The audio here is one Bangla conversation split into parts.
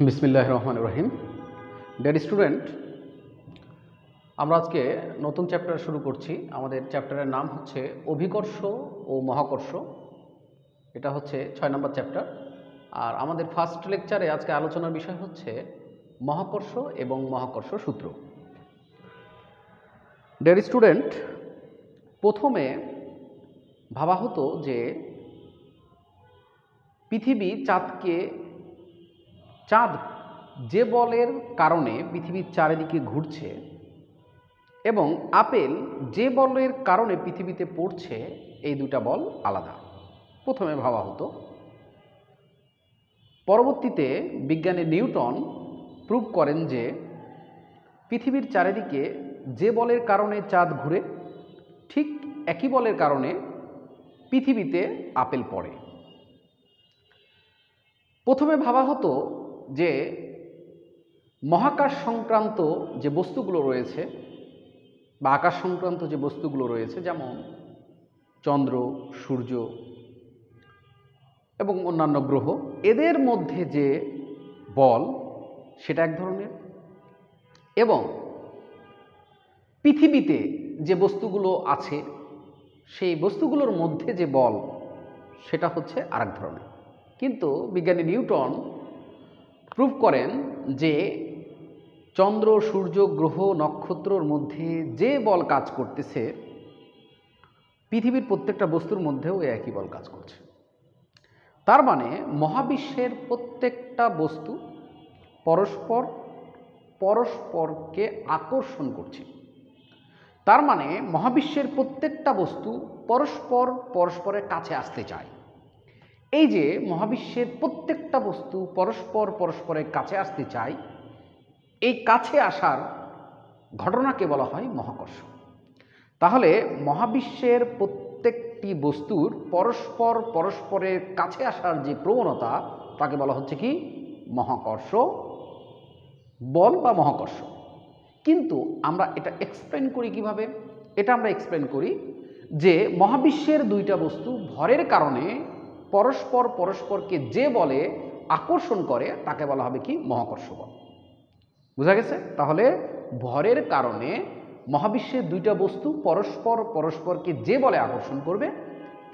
বিসমিল্লাহির রহমানির রহিম। ডিয়ার স্টুডেন্ট, আমরা আজকে নতুন চ্যাপ্টার শুরু করছি। আমাদের চ্যাপ্টারের নাম হচ্ছে অভিকর্ষ ও মহাকর্ষ। এটা হচ্ছে 6 নম্বর চ্যাপ্টার। আর আমাদের ফার্স্ট লেকচারে আজকে আলোচনার বিষয় হচ্ছে মহাকর্ষ এবং মহাকর্ষ সূত্র। ডিয়ার স্টুডেন্ট, প্রথমে ভাবা হতো যে পৃথিবী চাঁদ যে বলের কারণে পৃথিবীর চারিদিকে ঘুরছে এবং আপেল যে বলের কারণে পৃথিবীতে পড়ছে, এই দুটা বল আলাদা প্রথমে ভাবা হতো। পরবর্তীতে বিজ্ঞানী নিউটন প্রুভ করেন যে পৃথিবীর চারিদিকে যে বলের কারণে চাঁদ ঘুরে, ঠিক একই বলের কারণে পৃথিবীতে আপেল পড়ে। প্রথমে ভাবা হতো যে মহাকাশ সংক্রান্ত যে বস্তুগুলো রয়েছে বা আকাশ সংক্রান্ত যে বস্তুগুলো রয়েছে, যেমন চন্দ্র, সূর্য এবং অন্যান্য গ্রহ, এদের মধ্যে যে বল সেটা এক ধরনের, এবং পৃথিবীতে যে বস্তুগুলো আছে সেই বস্তুগুলোর মধ্যে যে বল সেটা হচ্ছে আরেক ধরনের। কিন্তু বিজ্ঞানী নিউটন প্রুভ করেন যে চন্দ্র, সূর্য, গ্রহ, নক্ষত্রর মধ্যে যে বল কাজ করতেছে, পৃথিবীর প্রত্যেকটা বস্তুর মধ্যেও একই বল কাজ করছে। তার মানে মহাবিশ্বের প্রত্যেকটা বস্তু পরস্পরকে আকর্ষণ করছে। তার মানে মহাবিশ্বের প্রত্যেকটা বস্তু পরস্পরের কাছে আসতে চায়। এই যে মহাবিশ্বের প্রত্যেকটা বস্তু পরস্পরের কাছে আসতে চায়, এই কাছে আসার ঘটনাকে বলা হয় মহাকর্ষ। তাহলে মহাবিশ্বের প্রত্যেকটি বস্তুর পরস্পরের কাছে আসার যে প্রবণতা, তাকে বলা হচ্ছে কি? মহাকর্ষ বল বা মহাকর্ষ। কিন্তু আমরা এটা এক্সপ্লেন করি কিভাবে? এটা আমরা এক্সপ্লেন করি যে মহাবিশ্বের দুইটা বস্তু ভরের কারণে পরস্পরকে যে বলে আকর্ষণ করে, তাকে বলা হবে কি? মহাকর্ষ বল। বোঝা গেছে? তাহলে ভরের কারণে মহাবিশ্বের দুইটা বস্তু পরস্পরকে যে বলে আকর্ষণ করবে,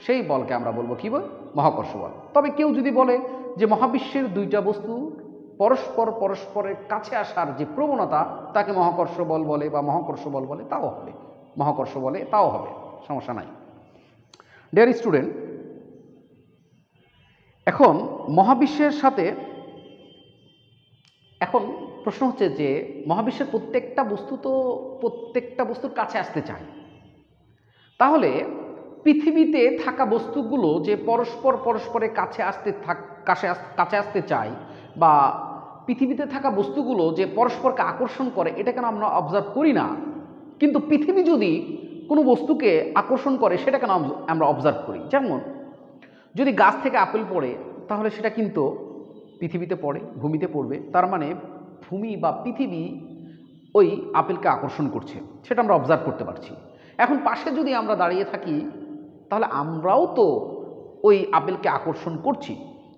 সেই বলকে আমরা বলবো কি বল? মহাকর্ষ বল। তবে কেউ যদি বলে যে মহাবিশ্বের দুইটা বস্তু পরস্পরের কাছে আসার যে প্রবণতা, তাকে মহাকর্ষ বল বলে বা মহাকর্ষ বল বলে, তাও হবে। মহাকর্ষ বলে তাও হবে, সমস্যা নাই। ডিয়ার স্টুডেন্ট, এখন মহাবিশ্বের সাথে এখন প্রশ্ন হচ্ছে যে মহাবিশ্বের প্রত্যেকটা বস্তুর কাছে আসতে চায়। তাহলে পৃথিবীতে থাকা বস্তুগুলো যে পরস্পরের কাছে আসতে চায়, বা পৃথিবীতে থাকা বস্তুগুলো যে পরস্পরকে আকর্ষণ করে, এটা কেন আমরা অবজার্ভ করি না? কিন্তু পৃথিবী যদি কোনো বস্তুকে আকর্ষণ করে, সেটা কেন আমরা অবজার্ভ করি? যেমন যদি গাছ থেকে আপেল পড়ে, তাহলে সেটা কিন্তু পৃথিবীতে পড়ে, ভূমিতে পড়বে। তার মানে ভূমি বা পৃথিবী ওই আপেলকে আকর্ষণ করছে, সেটা আমরা অবজার্ভ করতে পারছি। এখন পাশে যদি আমরা দাঁড়িয়ে থাকি, তাহলে আমরাও তো ওই আপেলকে আকর্ষণ করছি,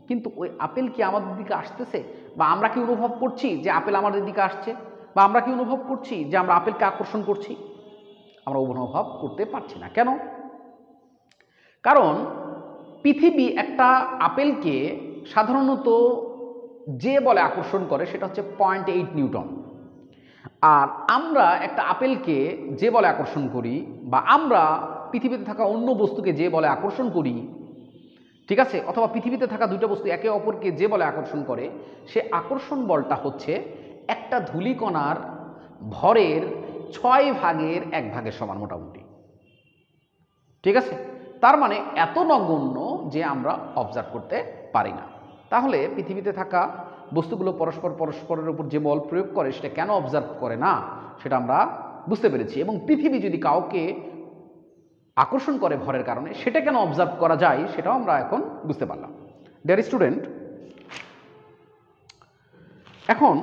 কিন্তু ওই আপেল কি আমাদের দিকে আসতেছে? বা আমরা কি অনুভব করছি যে আপেল আমাদের দিকে আসছে? বা আমরা কি অনুভব করছি যে আমরা আপেলকে আকর্ষণ করছি? আমরা অনুভব করতে পারছি না। কেন? কারণ পৃথিবী একটা আপেলকে সাধারণত যে বলে আকর্ষণ করে, সেটা হচ্ছে 0.8 নিউটন। আর আমরা একটা আপেলকে যে বলে আকর্ষণ করি, বা আমরা পৃথিবীতে থাকা অন্য বস্তুকে যে বলে আকর্ষণ করি, ঠিক আছে, অথবা পৃথিবীতে থাকা দুটো বস্তু একে অপরকে যে বলে আকর্ষণ করে, সে আকর্ষণ বলটা হচ্ছে একটা ধূলিকণার ভরের 1/6 সমান মোটামুটি। ঠিক আছে? তার মানে এত নগণ্য যে আমরা অবজার্ভ করতে পারি না। তাহলে পৃথিবীতে থাকা বস্তুগুলো পরস্পরের উপর যে বল প্রয়োগ করে, সেটা কেন অবজার্ভ করে না, সেটা আমরা বুঝতে পেরেছি। এবং পৃথিবী যদি কাউকে আকর্ষণ করে ভরের কারণে, সেটা কেন অবজার্ভ করা যায়, সেটাও আমরা এখন বুঝতে পারলাম। ডিয়ার স্টুডেন্ট, এখন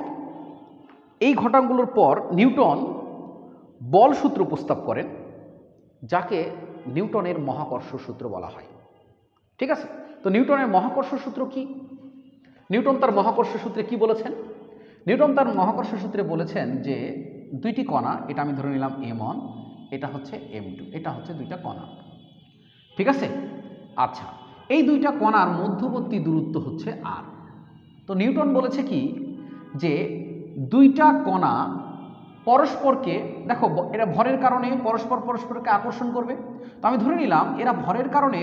এই ঘটনাগুলোর পর নিউটন বল সূত্র প্রস্তাব করেন, যাকে নিউটনের মহাকর্ষ সূত্র বলা হয়। ঠিক আছে? তো নিউটনের মহাকর্ষ সূত্র কি? নিউটন তার মহাকর্ষ সূত্রে কি বলেছেন? নিউটন তার মহাকর্ষ সূত্রে বলেছেন যে দুইটি কণা, এটা আমি ধরে নিলাম m1, এটা হচ্ছে m2, এটা হচ্ছে দুইটা কণা, ঠিক আছে? আচ্ছা, এই দুইটা কণার মধ্যবর্তী দূরত্ব হচ্ছে r। তো নিউটন বলেছে কি যে দুইটা কণা পরস্পরকে, দেখো এরা ভরের কারণে পরস্পরকে আকর্ষণ করবে, তো আমি ধরে নিলাম এরা ভরের কারণে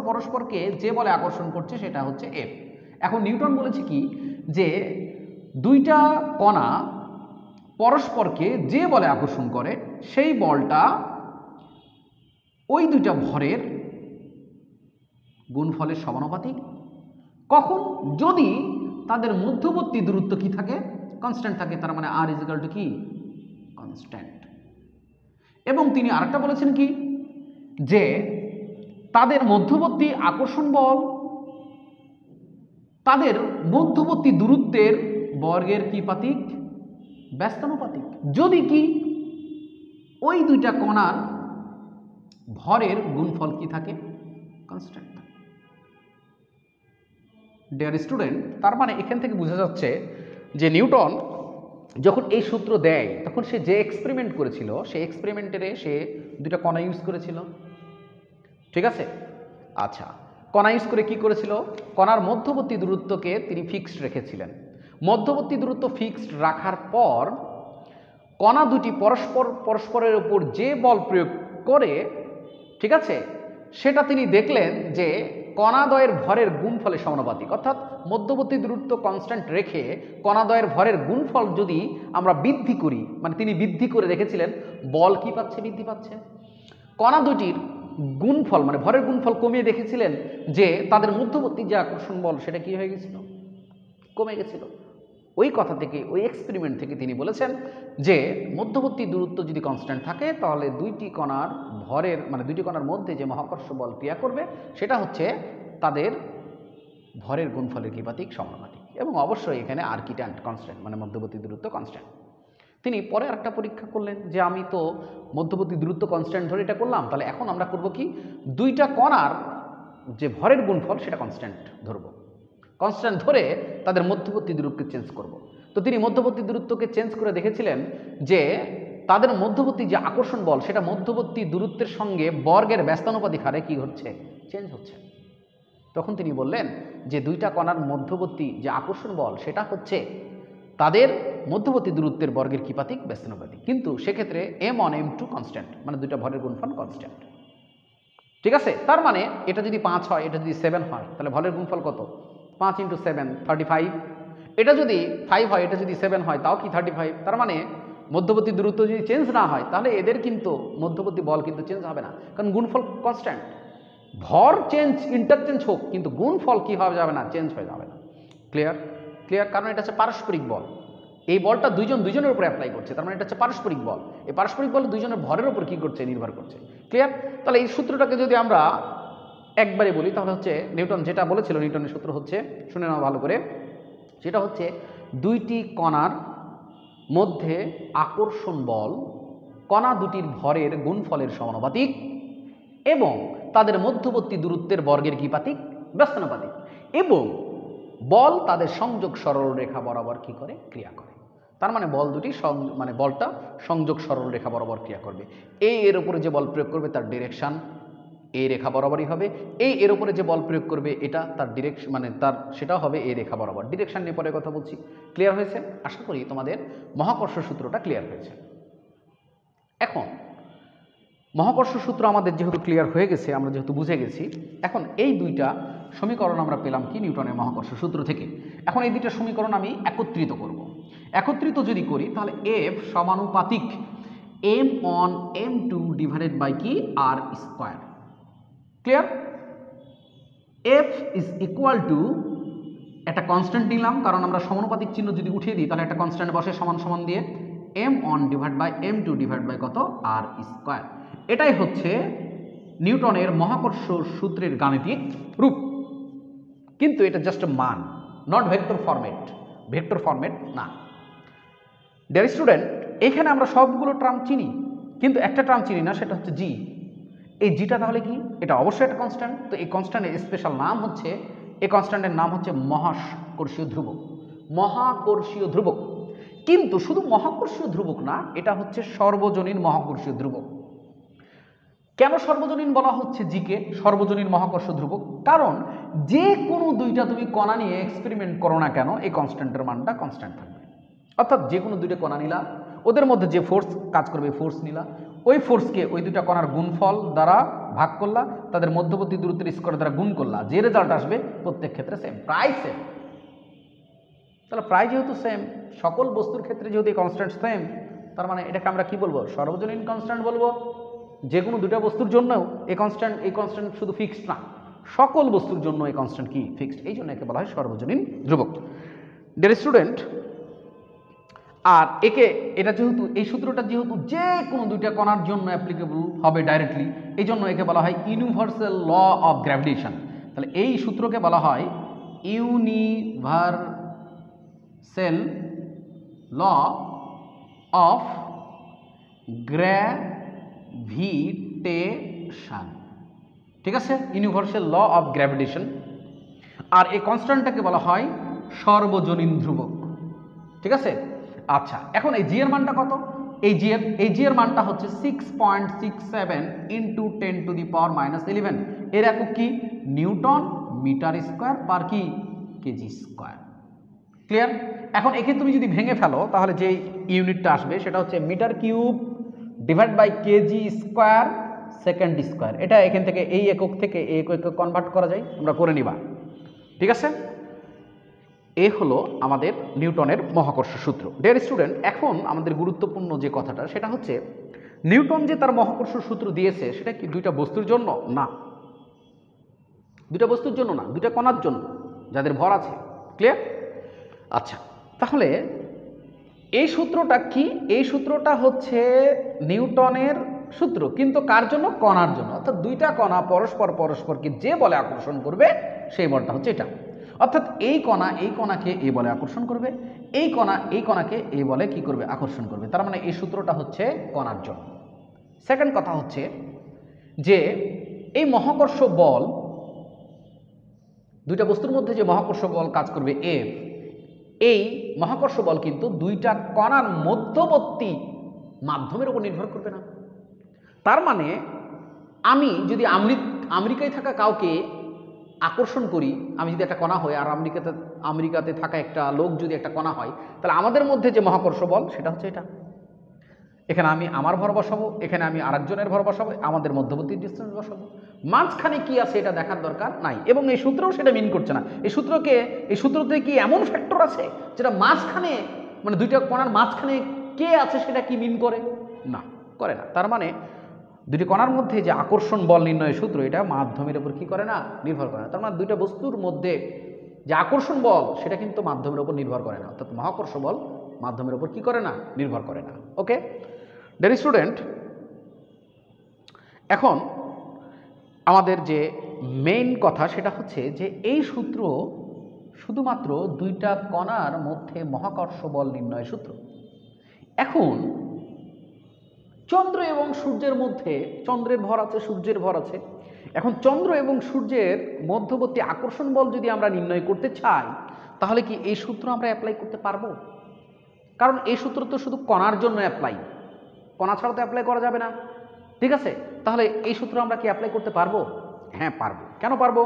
পরস্পরকে যে বলে আকর্ষণ করছে সেটা হচ্ছে F। এখন নিউটন বলেছে কি যে দুইটা কণা পরস্পরকে যে বলে আকর্ষণ করে সেই বলটা ওই দুইটা ভরের গুণফলের সমানুপাতিক। কখন? যদি তাদের মধ্যবর্তী দূরত্ব কি থাকে? কনস্ট্যান্ট থাকে, তার মানে r ইজিক্যাল টু কি? কনস্ট্যান্ট। এবং তিনি আরেকটা বলেছেন কি যে তাদের মধ্যবর্তী আকর্ষণ বল তাদের মধ্যবর্তী দূরত্বের বর্গের কি পাতিক? ব্যস্তানুপাতিক। যদি কি ওই দুইটা কণার ভরের গুণফল কি থাকে? কনস্ট্যান্ট। ডিয়ার স্টুডেন্ট, তার মানে এখান থেকে বোঝা যাচ্ছে যে নিউটন যখন এই সূত্র দেয় তখন সে যে এক্সপেরিমেন্ট করেছিল সেই এক্সপেরিমেন্টে সে দুইটা কণা ইউজ করেছিল, ঠিক আছে? আচ্ছা, কণা ইউজ করে কি করেছিল? কণার মধ্যবর্তী দূরত্বকে তিনি ফিক্সড রেখেছিলেন। মধ্যবর্তী দূরত্ব ফিক্সড রাখার পর কণা দুটি পরস্পরের উপর যে বল প্রয়োগ করে, ঠিক আছে, সেটা তিনি দেখলেন যে কণাদ্বয়ের ভরের গুণফলের সমানুপাতিক। অর্থাৎ মধ্যবর্তী দূরত্ব কনস্ট্যান্ট রেখে কণাদ্বয়ের ভরের গুণফল যদি আমরা বৃদ্ধি করি, মানে তিনি বৃদ্ধি করে দেখেছিলেন বল কি পাচ্ছে? বৃদ্ধি পাচ্ছে। কণা দুটির গুণফল মানে ভরের গুণফল কমিয়ে দেখেছিলেন যে তাদের মধ্যবর্তী যে আকর্ষণ বল সেটা কি হয়ে গেছিল? কমে গেছিল। ওই কথা থেকে, ওই এক্সপেরিমেন্ট থেকে তিনি বলেছেন যে মধ্যবর্তী দূরত্ব যদি কনস্ট্যান্ট থাকে তাহলে দুইটি কণার ভরের মানে দুইটি কণার মধ্যে যে মহাকর্ষ বল ক্রিয়া করবে সেটা হচ্ছে তাদের ভরের গুণফলের কিপাতিক সমানুপাতিক। এবং অবশ্যই এখানে আর্কিট্যান্ট কনস্ট্যান্ট মানে মধ্যবর্তী দূরত্ব কনস্ট্যান্ট। তিনি পরে আরেকটা পরীক্ষা করলেন যে আমি তো মধ্যবর্তী দূরত্ব কনস্ট্যান্ট ধরে এটা করলাম, তাহলে এখন আমরা করব কি দুইটা কণার যে ভরের গুণফল সেটা কনস্ট্যান্ট ধরব, কনস্ট্যান্ট ধরে তাদের মধ্যবর্তী দূরত্বকে চেঞ্জ করব। তো তিনি মধ্যবর্তী দূরত্বকে চেঞ্জ করে দেখেছিলেন যে তাদের মধ্যবর্তী যে আকর্ষণ বল সেটা মধ্যবর্তী দূরত্বের সঙ্গে বর্গের ব্যস্তানুপাতিক হারে কি হচ্ছে? চেঞ্জ হচ্ছে। তখন তিনি বললেন যে দুইটা কণার মধ্যবর্তী যে আকর্ষণ বল সেটা হচ্ছে তাদের মধ্যবর্তী দূরত্বের বর্গের কিপাতিক ব্যস্তানুপাতিক, কিন্তু সেক্ষেত্রে m1 m2 কনস্ট্যান্ট মানে দুইটা ভরের গুণফল কনস্ট্যান্ট, ঠিক আছে? তার মানে এটা যদি 5 হয়, এটা যদি 7 হয়, তাহলে ভরের গুণফল কত? 5 × 7 35। এটা যদি 5 হয়, এটা যদি 7 হয়, তাও কি 35। তার মানে মধ্যবর্তী দূরত্ব যদি চেঞ্জ না হয় তাহলে এদের কিন্তু মধ্যবর্তী বল কিন্তু চেঞ্জ হবে না, কারণ গুণফল কনস্ট্যান্ট। ভর চেঞ্জ ইন্টারচেঞ্জ হোক কিন্তু গুণফল কি হয়ে যাবে না? চেঞ্জ হয়ে যাবে না। ক্লিয়ার? ক্লিয়ার, কারণ এটা হচ্ছে পারস্পরিক বল। এই বলটা দুইজনের উপরে অ্যাপ্লাই করছে, তার মানে এটা হচ্ছে পারস্পরিক বল। এই পারস্পরিক বল দুইজনের ভরের উপর কি করছে? নির্ভর করছে। ক্লিয়ার? তাহলে এই সূত্রটাকে যদি আমরা একবারে বলি তাহলে হচ্ছে নিউটন যেটা বলেছিল, নিউটনের সূত্র হচ্ছে, শুনে নাও ভালো করে, সেটা হচ্ছে দুইটি কণার মধ্যে আকর্ষণ বল কণা দুটির ভরের গুণফলের সমানুপাতিক এবং তাদের মধ্যবর্তী দূরত্বের বর্গের কিপাতিক ব্যস্তানুপাতিক, এবং বল তাদের সংযোগ সরলরেখা বরাবর কি করে? ক্রিয়া করে। তার মানে বল দুটি মানে বলটা সংযোগ সরলরেখা বরাবর ক্রিয়া করবে। এর উপরে যে বল প্রয়োগ করবে তার ডিরেকশন এই রেখা বরাবরই হবে, এর উপরে যে বল প্রয়োগ করবে এটা তার ডিরেকশন মানে তার সেটাও হবে এই রেখা বরাবর। ডিরেকশন নিয়ে পরে কথা বলছি। ক্লিয়ার হয়েছে? আশা করি তোমাদের মহাকর্ষ সূত্রটা ক্লিয়ার হয়েছে। এখন মহাকর্ষ সূত্র আমাদের যেহেতু ক্লিয়ার হয়ে গেছে, আমরা যেহেতু বুঝে গেছি, এখন এই দুইটা সমীকরণ আমরা পেলাম কি? নিউটনের মহাকর্ষ সূত্র থেকে। এখন এই দুইটা সমীকরণ আমি একত্রিত করব। একত্রিত যদি করি তাহলে F সমানুপাতিক m1 m2 ডিভাইডেড বাই কি? r square. Clear? F is equal two একটা কনস্ট্যান্ট নিলাম, কারণ আমরা সমানুপাতিক চিহ্ন যদি উঠিয়ে দিই তাহলে একটা কনস্ট্যান্ট বসে সমান সমান দিয়ে m1 divide by m2 divide by কত? r square. এটাই হচ্ছে নিউটনের মহাকর্ষ সূত্রের গাণিতিক রূপ, কিন্তু এটা জাস্ট মান, not vector format. Vector format না। ডিয়ার স্টুডেন্ট, এখানে আমরা সবগুলো টার্ম চিনি, কিন্তু একটা টার্ম চিনি না, সেটা হচ্ছে জি। এই জিটা তাহলে কি? এটা অবশ্যই একটা কনস্ট্যান্ট। তো এই কনস্ট্যান্টের স্পেশাল নাম হচ্ছে এই কনস্ট্যান্টের নাম হচ্ছে মহাকর্ষীয় ধ্রুবক। মহাকর্ষীয় ধ্রুবক, কিন্তু শুধু মহাকর্ষীয় ধ্রুবক না, এটা হচ্ছে সর্বজনীন মহাকর্ষীয় ধ্রুবক। কেন সর্বজনীন বলা হচ্ছে জিকে সর্বজনীন মহাকর্ষ ধ্রুবক? কারণ যে কোনো দুইটা তুমি কণা নিয়ে এক্সপেরিমেন্ট করো না কেন, এই কনস্ট্যান্টের মানটা কনস্ট্যান্ট থাকবে। অর্থাৎ যে কোনো দুইটা কণা নিলা, ওদের মধ্যে যে ফোর্স কাজ করবে ফোর্স নিলা, ওই ফোর্সকে ওই দুইটা কণার গুণফল দ্বারা ভাগ করলা, তাদের মধ্যবর্তী দূরত্বের স্কোয়ার দ্বারা গুণ করলা, যে রেজাল্ট আসবে প্রত্যেক ক্ষেত্রে সেম, প্রায় সেম। তাহলে প্রায় যেহেতু সেম, সকল বস্তুর ক্ষেত্রে যেহেতু এই কনস্ট্যান্ট সেম, তার মানে এটাকে আমরা কি বলবো? সর্বজনীন কনস্ট্যান্ট বলবো। যে কোনো দুটা বস্তুর জন্যও এই কনস্ট্যান্ট শুধু ফিক্সড না, সকল বস্তুর জন্য এই কনস্ট্যান্ট কি? ফিক্সড। এই জন্য একে বলা হয় সর্বজনীন ধ্রুবক। ডিয়ার স্টুডেন্ট, আর এটা যেহেতু এই সূত্রটা যেহেতু যে কোনো দুইটা কণার জন্য অ্যাপ্লিকেবল হবে ডাইরেক্টলি, এই জন্য একে বলা হয় ইউনিভার্সাল ল অফ গ্র্যাভিটেশন। তাহলে এই সূত্রকে বলা হয় ইউনিভার্সাল ল অফ গ্র্যাভিটেশন। ঠিক আছে, ইউনিভার্সাল ল অফ গ্র্যাভিটেশন। আর এই কনস্ট্যান্টটাকে বলা হয় সর্বজনীন ধ্রুবক। ঠিক আছে, আচ্ছা, এখন এই জি এর মানটা কত? এই জি এর মানটা হচ্ছে 6.67 ইন্টু 10⁻⁻11। এর একক কি? নিউটন মিটার স্কোয়ার পার কি? KG square. ক্লিয়ার? এখন একে তুমি যদি ভেঙে ফেলো তাহলে যে ইউনিটটা আসবে সেটা হচ্ছে metre cube divide by K G square second square. এটা এখান থেকে এই একক থেকে এই এককে কনভার্ট করা যায়, আমরা করে নিবা। ঠিক আছে, এ হলো আমাদের নিউটনের মহাকর্ষ সূত্র। ডিয়ার স্টুডেন্ট, এখন আমাদের গুরুত্বপূর্ণ যে কথাটা সেটা হচ্ছে নিউটন যে তার মহাকর্ষ সূত্র দিয়েছে সেটা কি দুইটা বস্তুর জন্য? না, দুইটা বস্তুর জন্য না, দুইটা কণার জন্য যাদের ভর আছে। ক্লিয়ার? আচ্ছা, তাহলে এই সূত্রটা কি? এই সূত্রটা হচ্ছে নিউটনের সূত্র, কিন্তু কার জন্য? কণার জন্য। অর্থাৎ দুইটা কণা পরস্পরকে যে বলে আকর্ষণ করবে সেই বলটা হচ্ছে এটা। অর্থাৎ এই কণাকে এই বলে আকর্ষণ করবে, এই কণাকে এই বলে কি করবে? আকর্ষণ করবে। তার মানে এই সূত্রটা হচ্ছে কণার জন্য। সেকেন্ড কথা হচ্ছে যে এই মহাকর্ষ বল, দুইটা বস্তুর মধ্যে যে মহাকর্ষ বল কাজ করবে এফ, এই মহাকর্ষ বল কিন্তু দুইটা কণার মধ্যবর্তী মাধ্যমের উপর নির্ভর করবে না। তার মানে আমি যদি আমেরিকায় থাকা কাউকে আকর্ষণ করি, আমি যদি একটা কণা হই, আর আমেরিকাতে থাকা একটা লোক যদি একটা কণা হয়, তাহলে আমাদের মধ্যে যে মহাকর্ষ বল সেটা হচ্ছে এটা। এখানে আমি আমার ভর বসাবো, এখানে আমি আরেকজনের ভর বসাবো, আমাদের মধ্যবর্তী ডিস্টেন্স বসাবো। মাঝখানে কি আছে এটা দেখার দরকার নাই, এবং এই সূত্রও সেটা মিন করছে না। এই সূত্রতে কি এমন ফ্যাক্টর আছে যেটা মাঝখানে, মানে দুইটা কণার মাঝখানে কে আছে সেটা কি মিন করে? না, করে না। তার মানে দুটি কণার মধ্যে যে আকর্ষণ বল নির্ণয়ের সূত্র, এটা মাধ্যমের উপর কি করে না? নির্ভর করে না। তার মানে দুইটা বস্তুর মধ্যে যে আকর্ষণ বল সেটা কিন্তু মাধ্যমের উপর নির্ভর করে না। অর্থাৎ মহাকর্ষ বল মাধ্যমের উপর কি করে না? নির্ভর করে না। ওকে ডিয়ার স্টুডেন্ট, এখন আমাদের যে মেইন কথা সেটা হচ্ছে যে এই সূত্র শুধুমাত্র দুইটা কণার মধ্যে মহাকর্ষ বল নির্ণয়ের সূত্র। এখন চন্দ্র এবং সূর্যের মধ্যে, চন্দ্রের ভর আছে, সূর্যের ভর আছে। এখন চন্দ্র এবং সূর্যের মধ্যবর্তী আকর্ষণ বল যদি আমরা নির্ণয় করতে চাই, তাহলে কি এই সূত্র আমরা অ্যাপ্লাই করতে পারবো? কারণ এই সূত্র তো শুধু কণার জন্য অ্যাপ্লাই, কণা ছাড়া তো অ্যাপ্লাই করা যাবে না। ঠিক আছে, তাহলে এই সূত্র আমরা কি অ্যাপ্লাই করতে পারবো? হ্যাঁ, পারবো। কেন পারবো?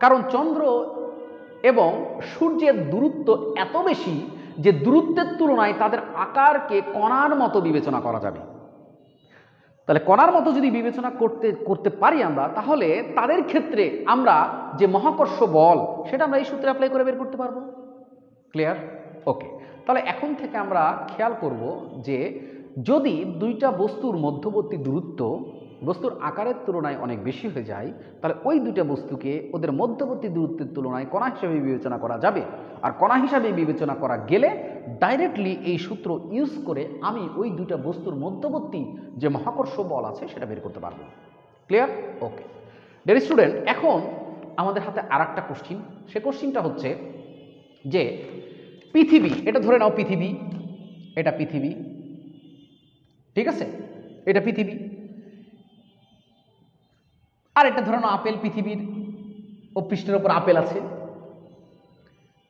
কারণ চন্দ্র এবং সূর্যের দূরত্ব এত বেশি যে দূরত্বের তুলনায় তাদের আকারকে কণার মতো বিবেচনা করা যাবে। তাহলে কণার মতো যদি বিবেচনা করতে পারি আমরা, তাহলে তাদের ক্ষেত্রে আমরা যে মহাকর্ষ বল সেটা আমরা এই সূত্রে অ্যাপ্লাই করে বের করতে পারবো। ক্লিয়ার? ওকে, তাহলে এখন থেকে আমরা খেয়াল করব যে যদি দুইটা বস্তুর মধ্যবর্তী দূরত্ব বস্তুর আকারের তুলনায় অনেক বেশি হয়ে যায়, তাহলে ওই দুইটা বস্তুকে ওদের মধ্যবর্তী দূরত্বের তুলনায় কণা হিসাবে বিবেচনা করা যাবে। আর কণা হিসাবে বিবেচনা করা গেলে ডাইরেক্টলি এই সূত্র ইউজ করে আমি ওই দুইটা বস্তুর মধ্যবর্তী যে মহাকর্ষ বল আছে সেটা বের করতে পারবো। ক্লিয়ার? ওকে ডিয়ার স্টুডেন্ট, এখন আমাদের হাতে আর একটা কোশ্চিন। সে কোশ্চিনটা হচ্ছে যে পৃথিবী, এটা ধরে নাও পৃথিবী, এটা পৃথিবী, ঠিক আছে, এটা পৃথিবী, আর এটা ধরে নাও আপেল, পৃথিবীর ও পৃষ্ঠের ওপর আপেল আছে।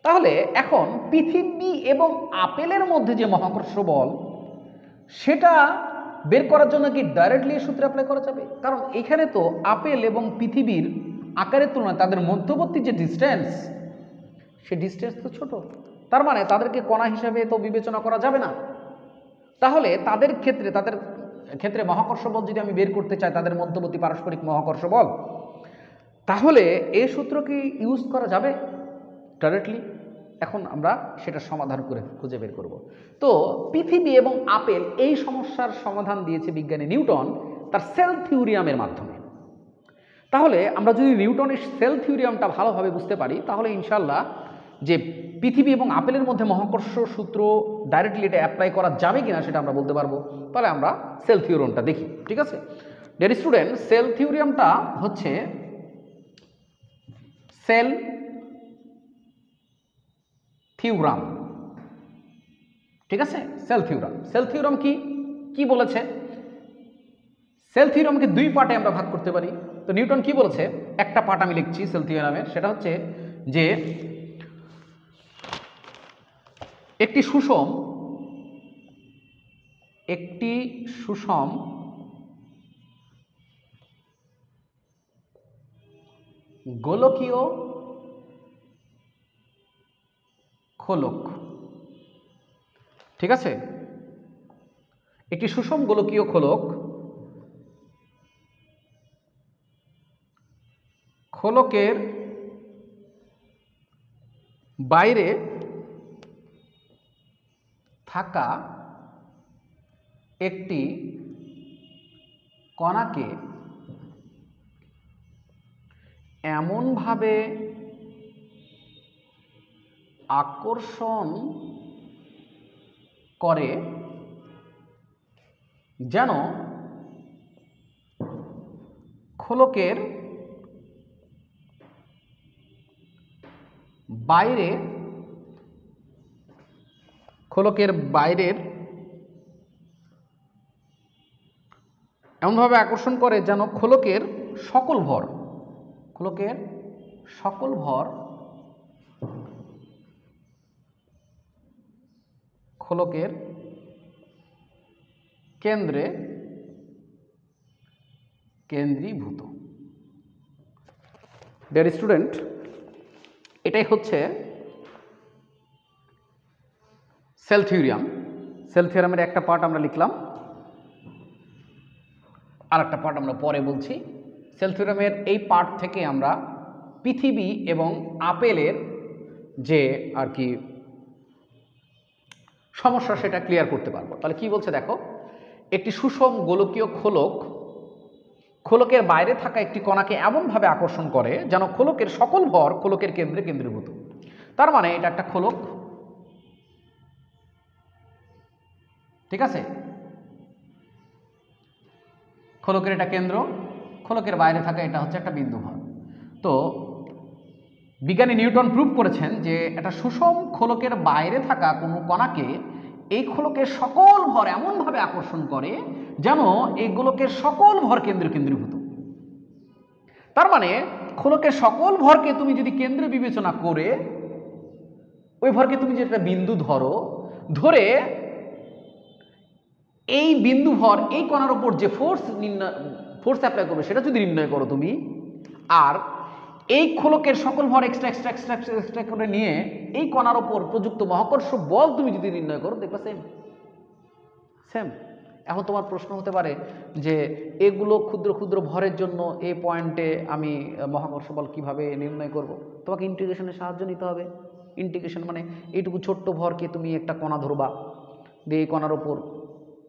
তাহলে এখন পৃথিবী এবং আপেলের মধ্যে যে মহাকর্ষ বল সেটা বের করার জন্য কি ডাইরেক্টলি এই সূত্রে অ্যাপ্লাই করা যাবে? কারণ এখানে তো আপেল এবং পৃথিবীর আকারের তুলনায় তাদের মধ্যবর্তী যে ডিস্টেন্স, সে ডিস্টেন্স তো ছোট। তার মানে তাদেরকে কণা হিসাবে তো বিবেচনা করা যাবে না। তাহলে তাদের ক্ষেত্রে মহাকর্ষ বল যদি আমি বের করতে চাই, তাদের মধ্যবর্তী পারস্পরিক মহাকর্ষ বল, তাহলে এই সূত্র কি ইউজ করা যাবে ডাইরেক্টলি? এখন আমরা সেটা সমাধান করে খুঁজে বের করব। তো পৃথিবী এবং আপেল এই সমস্যার সমাধান দিয়েছে বিজ্ঞানী নিউটন তার সেল থিওরিয়ামের মাধ্যমে। তাহলে আমরা যদি নিউটনের সেল থিওরিয়ামটা ভালোভাবে বুঝতে পারি, তাহলে ইনশাল্লাহ যে পৃথিবী এবং আপেলের মধ্যে মহাকর্ষ সূত্র ডাইরেক্টলি এটা অ্যাপ্লাই করা যাবে কিনা সেটা আমরা বলতে পারবো। তাহলে আমরা সেল থিওরিয়ামটা দেখি, ঠিক আছে ডিয়ার স্টুডেন্ট? সেল থিওরিয়ামটা হচ্ছে সেল থিওরাম, ঠিক আছে? Sell theorem. সেল থিওরাম কি বলেছে? সেল থিওরামকে দুই পার্টে আমরা ভাগ করতে পারি। তো নিউটন কি বলেছে? একটা পার্ট আমি লিখছি সেল থিওরামের, সেটা হচ্ছে যে একটি সুষম গোলকীয় খোলক, ঠিক আছে? একটি সুষম গোলকীয় খোলকের বাইরে থাকা একটি কণাকে এমনভাবে আকর্ষণ করে যেন খোলকের বাইরের এমনভাবে আকর্ষণ করে যেন খোলকের সকল ভর খোলকের কেন্দ্রে কেন্দ্রীভূত। ডিয়ার স্টুডেন্ট, এটাই হচ্ছে সেল থিওরিয়াম। সেল থিওরিয়ামের একটা পার্ট আমরা লিখলাম, আর একটা পার্ট আমরা পরে বলছি। সেল থিওরিয়ামের এই পার্ট থেকে আমরা পৃথিবী এবং আপেলের যে আর কি সমস্যা সেটা ক্লিয়ার করতে পারবো। তাহলে কি বলছে দেখো, একটি সুষম গোলকীয় খোলকের বাইরে থাকা একটি কণাকে এমনভাবে আকর্ষণ করে যেন খোলকের সকল ভর খোলকের কেন্দ্রে কেন্দ্রীভূত। তার মানে এটা একটা খোলক, ঠিক আছে? খোলকের এটা কেন্দ্র, খোলকের বাইরে থাকা এটা হচ্ছে একটা বিন্দু ভর। তো বিজ্ঞানী নিউটন প্রুভ করেছেন যে একটা সুষম খোলকের বাইরে থাকা কোনো কণাকে এই খোলকের সকল ভর এমনভাবে আকর্ষণ করে যেন এই গোলকের সকল ভর কেন্দ্রীভূত। তার মানে খোলকের সকল ভরকে তুমি যদি কেন্দ্রে বিবেচনা করে ওই ভরকে তুমি যেটা বিন্দু ধরে এই বিন্দু ভর এই কণার উপর যে ফোর্স অ্যাপ্লাই করবে সেটা যদি নির্ণয় করো তুমি, আর এই খোলকের সকল ভর এক্সট্রা করে নিয়ে এই কণার উপর প্রযুক্ত মহাকর্ষ বল তুমি যদি নির্ণয় করো, দেখবা সেম। এখন তোমার প্রশ্ন হতে পারে যে এগুলো ক্ষুদ্র ক্ষুদ্র ভরের জন্য এই পয়েন্টে আমি মহাকর্ষ বল কিভাবে নির্ণয় করব? তোমাকে ইন্টিগ্রেশনের সাহায্য নিতে হবে। ইন্টিগ্রেশন মানে এইটুকু ছোট্ট ভরকে তুমি একটা কণা ধরবা, দিয়ে এই কণার উপর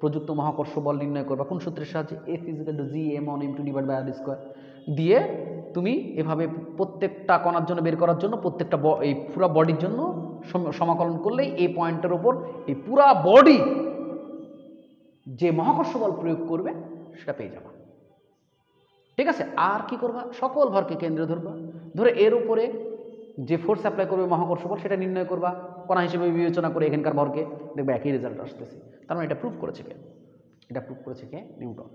প্রযুক্ত মহাকর্ষ বল নির্ণয় করবা কোন সূত্রের সাহায্যে? F = gm/m2/r² দিয়ে তুমি এভাবে প্রত্যেকটা কণার জন্য বের করার জন্য প্রত্যেকটা এই পুরো বডির জন্য সমাকলন করলেই এই পয়েন্টের উপর এই পুরা বডি যে মহাকর্ষ বল প্রয়োগ করবে সেটা পেয়ে যাবা, ঠিক আছে? আর কি করবা? সকল ভরকে কেন্দ্রে ধরে এর উপরে যে ফোর্স অ্যাপ্লাই করবে মহাকর্ষ বল সেটা নির্ণয় করবা কণা হিসেবে বিবেচনা করে এখানকার ভরকে, দেখবে একই রেজাল্ট আসতেছে। তার মানে এটা প্রুভ করেছে কে? এটা প্রুভ করেছে কে? নিউটন।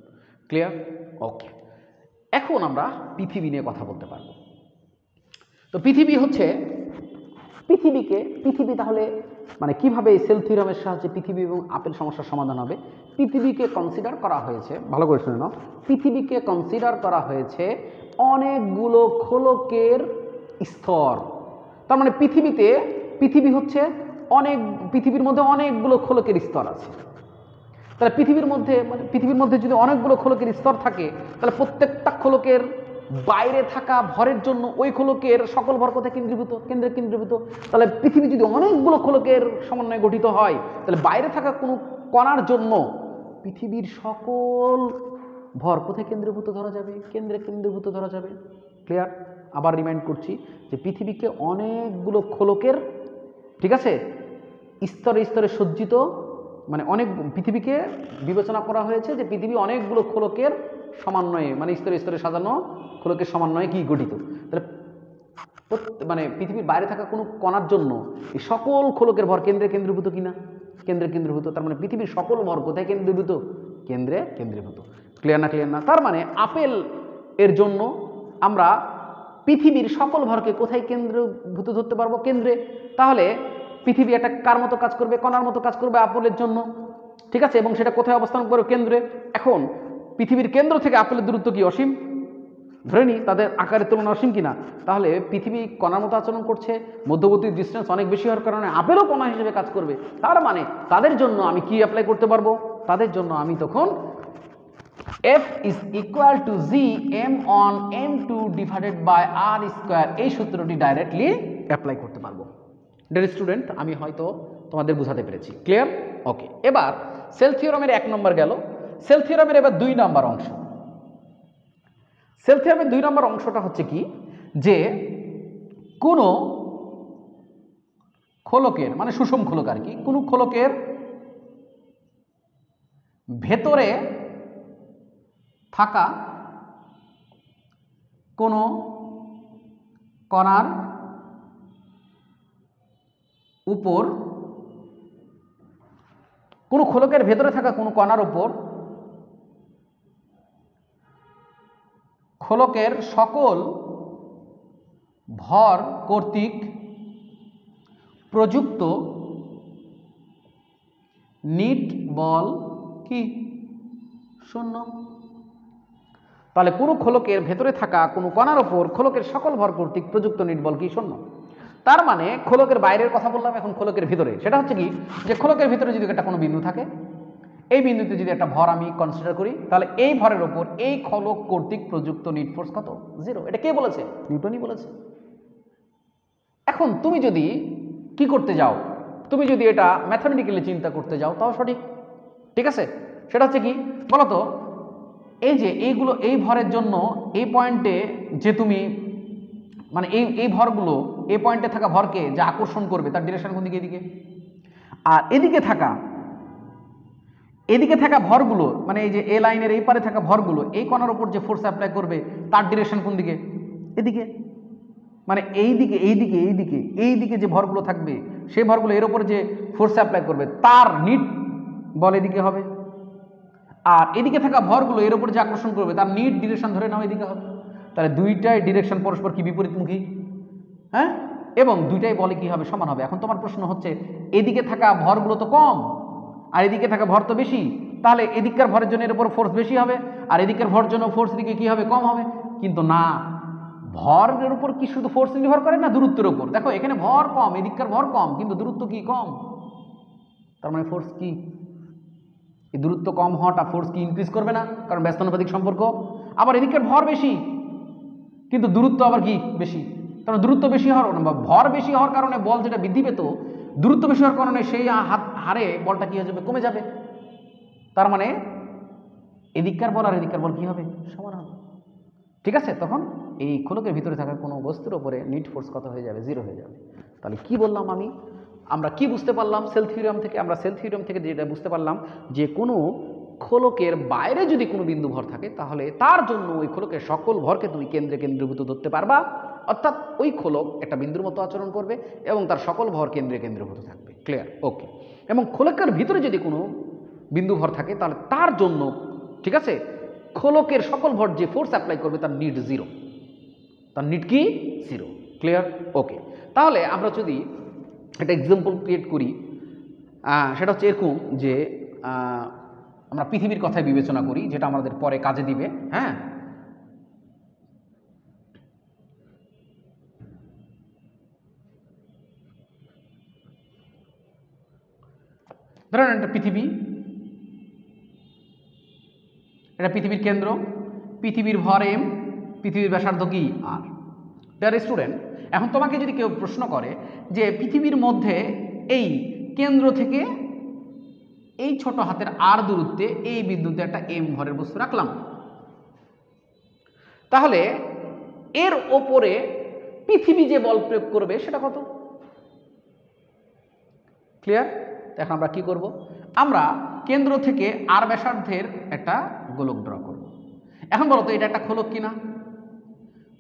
ক্লিয়ার? ওকে। এখন আমরা পৃথিবী নিয়ে কথা বলতে পারবো। তো পৃথিবী হচ্ছে পৃথিবী তাহলে মানে কিভাবে সেল থিওরামের সাহায্যে পৃথিবী এবং আপেল সমস্যার সমাধান হবে? পৃথিবীকে কনসিডার করা হয়েছে, ভালো করে শুনে নাও, পৃথিবীকে কনসিডার করা হয়েছে অনেকগুলো খোলকের স্তর। তার মানে পৃথিবীর মধ্যে অনেকগুলো খোলকের স্তর আছে। তাহলে পৃথিবীর মধ্যে যদি অনেকগুলো খোলকের স্তর থাকে, তাহলে প্রত্যেকটা খোলকের বাইরে থাকা ভরের জন্য ওই খোলকের সকল ভর কোথায় কেন্দ্রে কেন্দ্রীভূত। তাহলে পৃথিবী যদি অনেকগুলো খোলকের সমন্বয়ে গঠিত হয়, তাহলে বাইরে থাকা কোনো কণার জন্য পৃথিবীর সকল ভর কোথায় কেন্দ্রীভূত ধরা যাবে? কেন্দ্রে কেন্দ্রীভূত ধরা যাবে। ক্লিয়ার? আবার রিমাইন্ড করছি যে পৃথিবীকে অনেকগুলো খোলকের, ঠিক আছে, স্তরে স্তরে সজ্জিত, মানে পৃথিবীকে বিবেচনা করা হয়েছে যে পৃথিবী অনেকগুলো খোলকের সমন্বয়ে, মানে স্তরে স্তরে সাজানো খোলকের সমন্বয়ে কি গঠিত। তাহলে মানে পৃথিবীর বাইরে থাকা কোনো কণার জন্য এই সকল খোলকের ভর কেন্দ্রে কেন্দ্রীভূত কিনা? কেন্দ্রে কেন্দ্রীভূত। তার মানে পৃথিবীর সকল ভর কোথায় কেন্দ্রীভূত? কেন্দ্রে কেন্দ্রীভূত। ক্লিয়ার না? তার মানে আপেল এর জন্য আমরা পৃথিবীর সকল ভরকে কোথায় কেন্দ্রীভূত ধরতে পারবো? কেন্দ্রে। তাহলে পৃথিবী একটা কার মতো কাজ করবে? কণার মতো কাজ করবে আপেলের জন্য, ঠিক আছে, এবং সেটা কোথায় অবস্থান করবে? কেন্দ্রে। এখন পৃথিবীর কেন্দ্র থেকে আপেলের দূরত্ব কি? অসীম। ধরে নি তাদের আকারের তুলনা অসীম কিনা। তাহলে পৃথিবী কণার মতো আচরণ করছে, মধ্যবর্তী ডিস্টেন্স অনেক বেশি হওয়ার কারণে আপেলও কণা হিসেবে কাজ করবে। তার মানে তাদের জন্য আমি কি অ্যাপ্লাই করতে পারবো? তাদের জন্য আমি তখন F is equal to G m on m2 divided by r square এই সূত্রটি ডাইরেক্টলি অ্যাপ্লাই করতে পারবো। ডিয়ার স্টুডেন্ট, আমি হয়তো তোমাদের বোঝাতে পেরেছি। ক্লিয়ার? ওকে। এবার সেল থিওরামের 1 নম্বর গেল। সেল থিওরামের এবার 2 নম্বর অংশ। সেল থিওরামের 2 নম্বর অংশটা হচ্ছে কি, যে কোনো খোলকের, মানে সুষম খোলক আর কি, কোনো খোলকের ভেতরে থাকা কোনো কণার উপর, কোনো খোলকের ভেতরে থাকা কোনো কণার উপর খোলকের সকল ভর কর্তৃক প্রযুক্ত নিট বল কি? শূন্য। তাহলে কোনো খোলকের ভেতরে থাকা কোনো কণার উপর খোলকের সকল ভর কর্তৃক প্রযুক্ত নিট বল কি? শূন্য। তার মানে খোলকের বাইরের কথা বললাম, এখন খোলকের ভিতরে। সেটা হচ্ছে কি, যে খোলকের ভিতরে যদি একটা কোনো বিন্দু থাকে, এই বিন্দুতে যদি একটা ভর আমি কনসিডার করি, তাহলে এই ভরের ওপর এই খোলক কর্তৃক প্রযুক্ত নিট ফোর্স কত? 0। এটা কে বলেছে? নিউটনই বলেছে। এখন তুমি যদি কি করতে যাও, তুমি যদি এটা ম্যাথমেটিক্যালি চিন্তা করতে যাও, তাও সঠিক, ঠিক আছে। সেটা হচ্ছে কি বলতো, এই যে এই ভরের জন্য এই পয়েন্টে যে তুমি, মানে এই ভরগুলো এই পয়েন্টে থাকা ভরকে যা আকর্ষণ করবে তার ডিরেকশন কোন দিকে? এদিকে। আর এদিকে থাকা ভরগুলো, মানে এই যে এ লাইনের এই পারে থাকা ভরগুলো এই কণার উপর যে ফোর্স অ্যাপ্লাই করবে তার ডিরেকশন কোন দিকে? এদিকে। মানে এইদিকে যে ভরগুলো থাকবে সেই ভরগুলো এর উপর যে ফোর্স অ্যাপ্লাই করবে তার নিট বল এদিকে হবে। আর এদিকে থাকা ভরগুলো এর উপর যে আকর্ষণ করবে তার নিট ডিরেকশন ধরে নাও এদিকে হবে। তাহলে দুইটাই ডিরেকশন পরস্পর কি? বিপরীতমুখী। হ্যাঁ, এবং দুইটাই বলে কি হবে? সমান হবে। এখন তোমার প্রশ্ন হচ্ছে, এদিকে থাকা ভরগুলো তো কম আর এদিকে থাকা ভর তো বেশি, তাহলে এদিককার ভরের জন্য এর উপর ফোর্স বেশি হবে আর এদিকের ভর জন্য ফোর্স দিকে কি হবে? কম হবে। কিন্তু না, ভরের উপর কি শুধু ফোর্স নির্ভর করে না, দূরত্বের উপর। দেখো এখানে ভর কম, এদিককার ভর কম, কিন্তু দূরত্ব কি? কম। তার মানে ফোর্স কি? এই দূরত্ব কম হওয়াটা ফোর্স কি ইনক্রিজ করবে না? কারণ ব্যস্তানুপাতিক সম্পর্ক। আবার এদিকের ভর বেশি কিন্তু দূরত্ব আবার কি? বেশি। কারণ দূরত্ব বেশি হওয়ার বা ভর বেশি হওয়ার কারণে বল যেটা বৃদ্ধি পেত, দূরত্ব বেশি হওয়ার কারণে সেই হারে বলটা কি হয়ে যাবে? কমে যাবে। তার মানে এদিককার বল আর এদিককার বল কি হবে? সমান হবে। ঠিক আছে, তখন এই খোলকের ভিতরে থাকা কোনো বস্তুর উপরে নিট ফোর্স কত হয়ে যাবে? 0 হয়ে যাবে। তাহলে কি বললাম আমরা কি বুঝতে পারলাম সেল থিওরাম থেকে? আমরা সেল থিওরাম থেকে যেটা বুঝতে পারলাম যে কোনো খোলকের বাইরে যদি কোনো বিন্দু ভর থাকে, তাহলে তার জন্য ওই খোলকের সকল ভরকে তুমি কেন্দ্রে কেন্দ্রীভূত ধরতে পারবা। অর্থাৎ ওই খোলক একটা বিন্দুর মতো আচরণ করবে এবং তার সকল ভর কেন্দ্রে কেন্দ্রীভূত থাকবে। ক্লিয়ার? ওকে। এবং খোলকের ভিতরে যদি কোনো বিন্দু ভর থাকে, তাহলে তার জন্য, ঠিক আছে, খোলকের সকল ভর যে ফোর্স অ্যাপ্লাই করবে তার নিট 0। তার নিট কি? 0। ক্লিয়ার? ওকে। তাহলে আমরা যদি একটা এক্সাম্পল ক্রিয়েট করি, সেটা হচ্ছে এরকম যে আমরা পৃথিবীর কথাই বিবেচনা করি, যেটা আমাদের পরে কাজে দিবে। হ্যাঁ, ধরেন একটা পৃথিবী, এটা পৃথিবীর কেন্দ্র, পৃথিবীর ভর m, পৃথিবীর ব্যাসার্ধ কি r। ডিয়ার স্টুডেন্ট, এখন তোমাকে যদি কেউ প্রশ্ন করে যে পৃথিবীর মধ্যে এই কেন্দ্র থেকে এই ছোট হাতের r দূরত্বে এই বিন্দুতে একটা m ভরের বস্তু রাখলাম, তাহলে এর ওপরে পৃথিবী যে বল প্রয়োগ করবে সেটা কত? ক্লিয়ার? এখন আমরা কি করব? আমরা কেন্দ্র থেকে r ব্যাসার্ধের একটা গোলক ড্র করব। এখন বলো তো এটা একটা খোলক কিনা,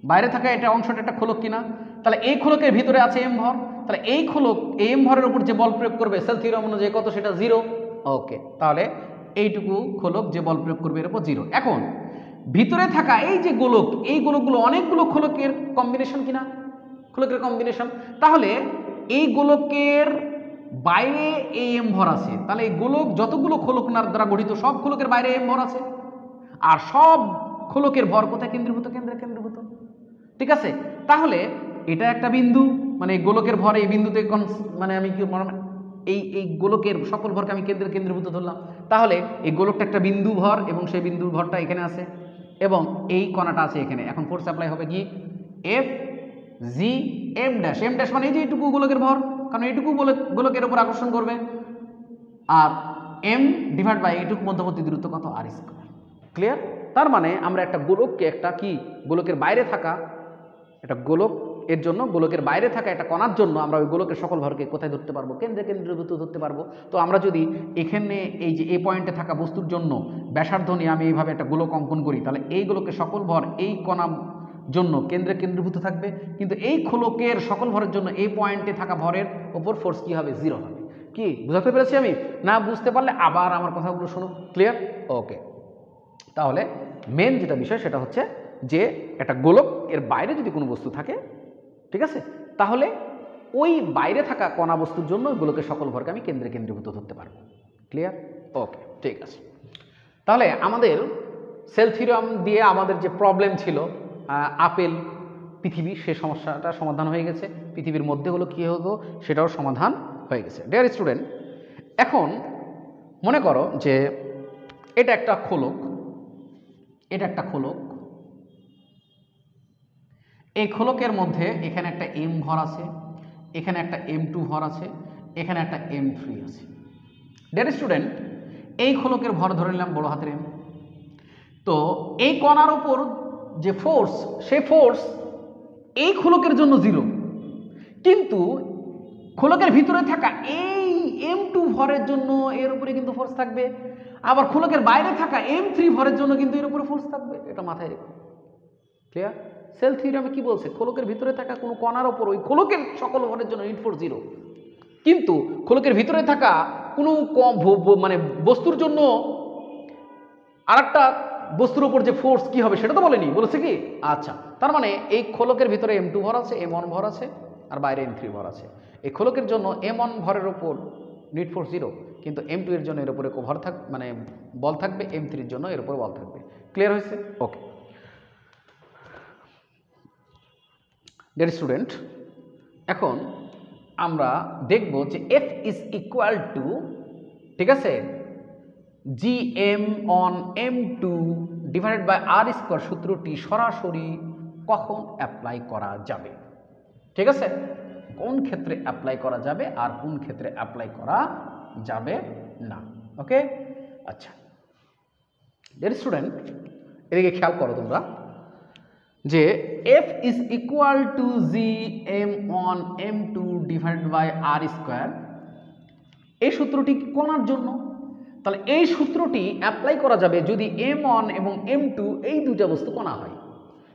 বাইরে থাকা এটা অংশটা একটা খোলক কিনা? তাহলে এই খোলকের ভিতরে আছে m ভর, তাহলে এই খোলক m ভরের উপর যে বল প্রয়োগ করবে সেল থিওরাম অনুযায়ী কত? সেটা 0। ওকে, তাহলে এইটুকু খোলক যে বল প্রয়োগ করবে এর উপর 0। এখন ভিতরে থাকা এই যে গোলক, এই গোলকগুলো অনেকগুলো খোলকের কম্বিনেশন কিনা? খোলকের কম্বিনেশন। তাহলে এই গোলকের বাইরে এই m ভর আছে, তাহলে এই গোলক যতগুলো খোলক দ্বারা গঠিত সব খোলকের বাইরে m ভর আছে, আর সব খোলকের ভর কোথায় কেন্দ্রীভূত? কেন্দ্রে কেন্দ্রীভূত। ঠিক আছে, তাহলে এটা একটা বিন্দু, মানে এই গোলকের ভর এই বিন্দুতে মানে আমি কি এই গোলকের সকল ভরকে আমি কেন্দ্রে কেন্দ্রীভূত ধরলাম। তাহলে এই গোলকটা একটা বিন্দু ভর এবং সেই বিন্দুর ভরটা এখানে আছে এবং এই কণাটা আছে এখানে। এখন ফোর্স অ্যাপ্লাই হবে কি? F G M dash. M dash মানে এই যে এইটুকু গোলকের ভর, কারণ এইটুকু গোলকের উপর আকর্ষণ করবে, আর m ডিভাইড বাই এইটুকু মধ্যবর্তী দূরত্ব কত? r square. ক্লিয়ার? তার মানে আমরা একটা গোলককে একটা কি গোলকের বাইরে থাকা একটা গোলক এর জন্য, গোলকের বাইরে থাকা একটা কণার জন্য আমরা ওই গোলকের সকল ভরকে কোথায় ধরতে পারবো? কেন্দ্রে কেন্দ্রীভূত ধরতে পারবো। তো আমরা যদি এখানে এই যে এই পয়েন্টে থাকা বস্তুর জন্য ব্যাসার্ধ নিয়ে আমি এইভাবে একটা গোলক অঙ্কন করি, তাহলে এই গোলকের সকল ভর এই কণা জন্য কেন্দ্রে কেন্দ্রীভূত থাকবে, কিন্তু এই খোলকের সকল ভরের জন্য এই পয়েন্টে থাকা ভরের ওপর ফোর্স কি হবে? 0 হবে। কি বুঝাতে পেরেছি আমি? না বুঝতে পারলে আবার আমার কথাগুলো শোনো। ক্লিয়ার? ওকে, তাহলে মেন যেটা বিষয় সেটা হচ্ছে যে একটা গোলক এর বাইরে যদি কোনো বস্তু থাকে, ঠিক আছে, তাহলে ওই বাইরে থাকা কণা বস্তুর জন্য গোলকের সকল ভরকে আমি কেন্দ্রে কেন্দ্রীভূত ধরতে পারবো। ক্লিয়ার? ওকে, ঠিক আছে। তাহলে আমাদের সেল থিওরাম দিয়ে আমাদের যে প্রবলেম ছিল আপেল পৃথিবী, সে সমস্যাটা সমাধান হয়ে গেছে। পৃথিবীর মধ্যে হলো কী হতো সেটাও সমাধান হয়ে গেছে। ডিয়ার স্টুডেন্ট, এখন মনে করো যে এটা একটা খোলক, এটা একটা খোলক, এই খোলকের মধ্যে এখানে একটা m ভর আছে, এখানে একটা m2 ভর আছে, এখানে একটা m3 আছে। ডিয়ার স্টুডেন্ট, এই খোলকের ভর ধরে নিলাম বড় হাতের m। তো এই কণার উপর যে ফোর্স, সেই ফোর্স এই খোলকের জন্য 0, কিন্তু খোলকের ভিতরে থাকা এই m2 ভরের জন্য এর উপরে কিন্তু ফোর্স থাকবে, আবার খোলকের বাইরে থাকা m3 ভরের জন্য কিন্তু এর উপরে ফোর্স থাকবে। এটা মাথায় রেখো। ক্লিয়ার? সেল থিওরামে কি বলছে? খোলকের ভিতরে থাকা কোনো কণার ওপর ওই খোলকের সকল ভরের জন্য নিট ফোর্স 0, কিন্তু খোলকের ভিতরে থাকা কোনো মানে বস্তুর জন্য আরেকটা বস্তুর উপর যে ফোর্স কি হবে সেটা তো বলেনি, বলেছে কি? আচ্ছা, তার মানে এই খোলকের ভিতরে m2 ভর আছে, m1 ভর আছে, আর বাইরে m3 ভর আছে। এই খোলকের জন্য m1 ভরের ওপর নিট ফোর্স 0, কিন্তু m2 এর জন্য এর উপরে ভর মানে বল থাকবে, m3 এর জন্য এর উপরে বল থাকবে। ক্লিয়ার হয়েছে? ওকে। ডিয়ার স্টুডেন্ট, এখন আমরা দেখব যে F ইজ ইকুয়াল টু, ঠিক আছে, GM on M2 divided by R square সূত্রটি সরাসরি কখন অ্যাপ্লাই করা যাবে? ঠিক আছে, কোন ক্ষেত্রে অ্যাপ্লাই করা যাবে আর কোন ক্ষেত্রে অ্যাপ্লাই করা যাবে না। ওকে, আচ্ছা ডিয়ার স্টুডেন্ট, এদিকে খেয়াল করো তোমরা যে F is equal to GM on M2 divided by R square, এই সূত্রটি কণার জন্য। তাহলে এই সূত্রটি অ্যাপ্লাই করা যাবে যদি M1 এবং M2 এই দুইটা বস্তু কণা হয়।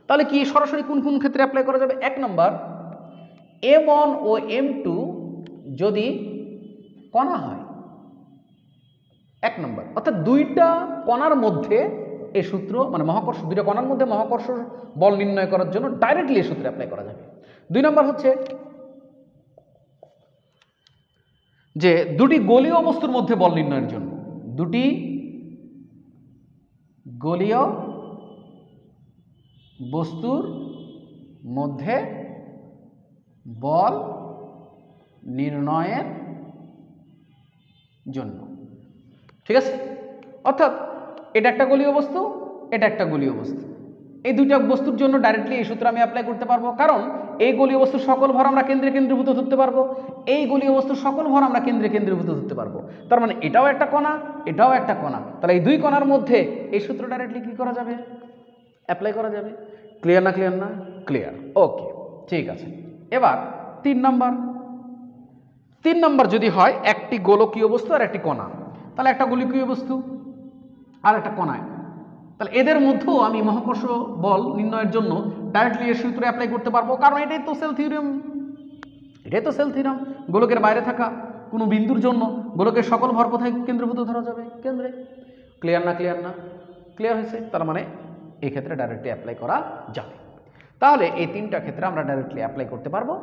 তাহলে কি সরাসরি কোন কোন ক্ষেত্রে অ্যাপ্লাই করা যাবে? এক নম্বর, M1 ও M2 যদি কণা হয়, এক নম্বর, অর্থাৎ দুইটা কণার মধ্যে এই সূত্র মানে মহাকর্ষ, দুইটা কণার মধ্যে মহাকর্ষ বল নির্ণয় করার জন্য ডাইরেক্টলি এই সূত্র অ্যাপ্লাই করা যাবে। দুই নম্বর হচ্ছে যে দুটি গোলীয় বস্তুর মধ্যে বল নির্ণয়ের জন্য, দুটি গোলীয় বস্তুর মধ্যে বল নির্ণয়ের জন্য, ঠিক আছে। অর্থাৎ এটা একটা গোলীয় বস্তু, এটা একটা গোলীয় বস্তু, এই দুইটা বস্তুর জন্য ডাইরেক্টলি এই সূত্র আমি অ্যাপ্লাই করতে পারবো, কারণ এই গোলীয় বস্তুর সকল ভর আমরা কেন্দ্রে কেন্দ্রীভূত ধরতে পারবো, এই গোলীয় বস্তুর সকল ভর আমরা কেন্দ্রে কেন্দ্রীভূত ধরতে পারবো। তার মানে এটাও একটা কণা, এটাও একটা কণা, তাহলে এই দুই কণার মধ্যে এই সূত্র ডাইরেক্টলি কি করা যাবে, অ্যাপ্লাই করা যাবে। ক্লিয়ার না? ক্লিয়ার না? ক্লিয়ার, ওকে, ঠিক আছে। এবার 3 নাম্বার যদি হয় একটি গোলকীয় বস্তু আর একটি কণা, তাহলে একটা গোলকীয় বস্তু আর একটা কণায়, তাহলে এদের মধ্যেও আমি মহাকর্ষ বল নির্ণয়ের জন্য ডাইরেক্টলি এর সূত্র অ্যাপ্লাই করতে পারবো, কারণ এটাই তো সেল থিওরেম, এটাই তো সেল থিওরেম। গোলকের বাইরে থাকা কোনো বিন্দুর জন্য গোলকের সকল ভর কোথায় কেন্দ্রীভূত ধরা যাবে, কেন্দ্রে। ক্লিয়ার না? ক্লিয়ার না? ক্লিয়ার হয়েছে। তার মানে এই ক্ষেত্রে ডাইরেক্টলি অ্যাপ্লাই করা যাবে। তাহলে এই 3টা ক্ষেত্রে আমরা ডাইরেক্টলি অ্যাপ্লাই করতে পারবো,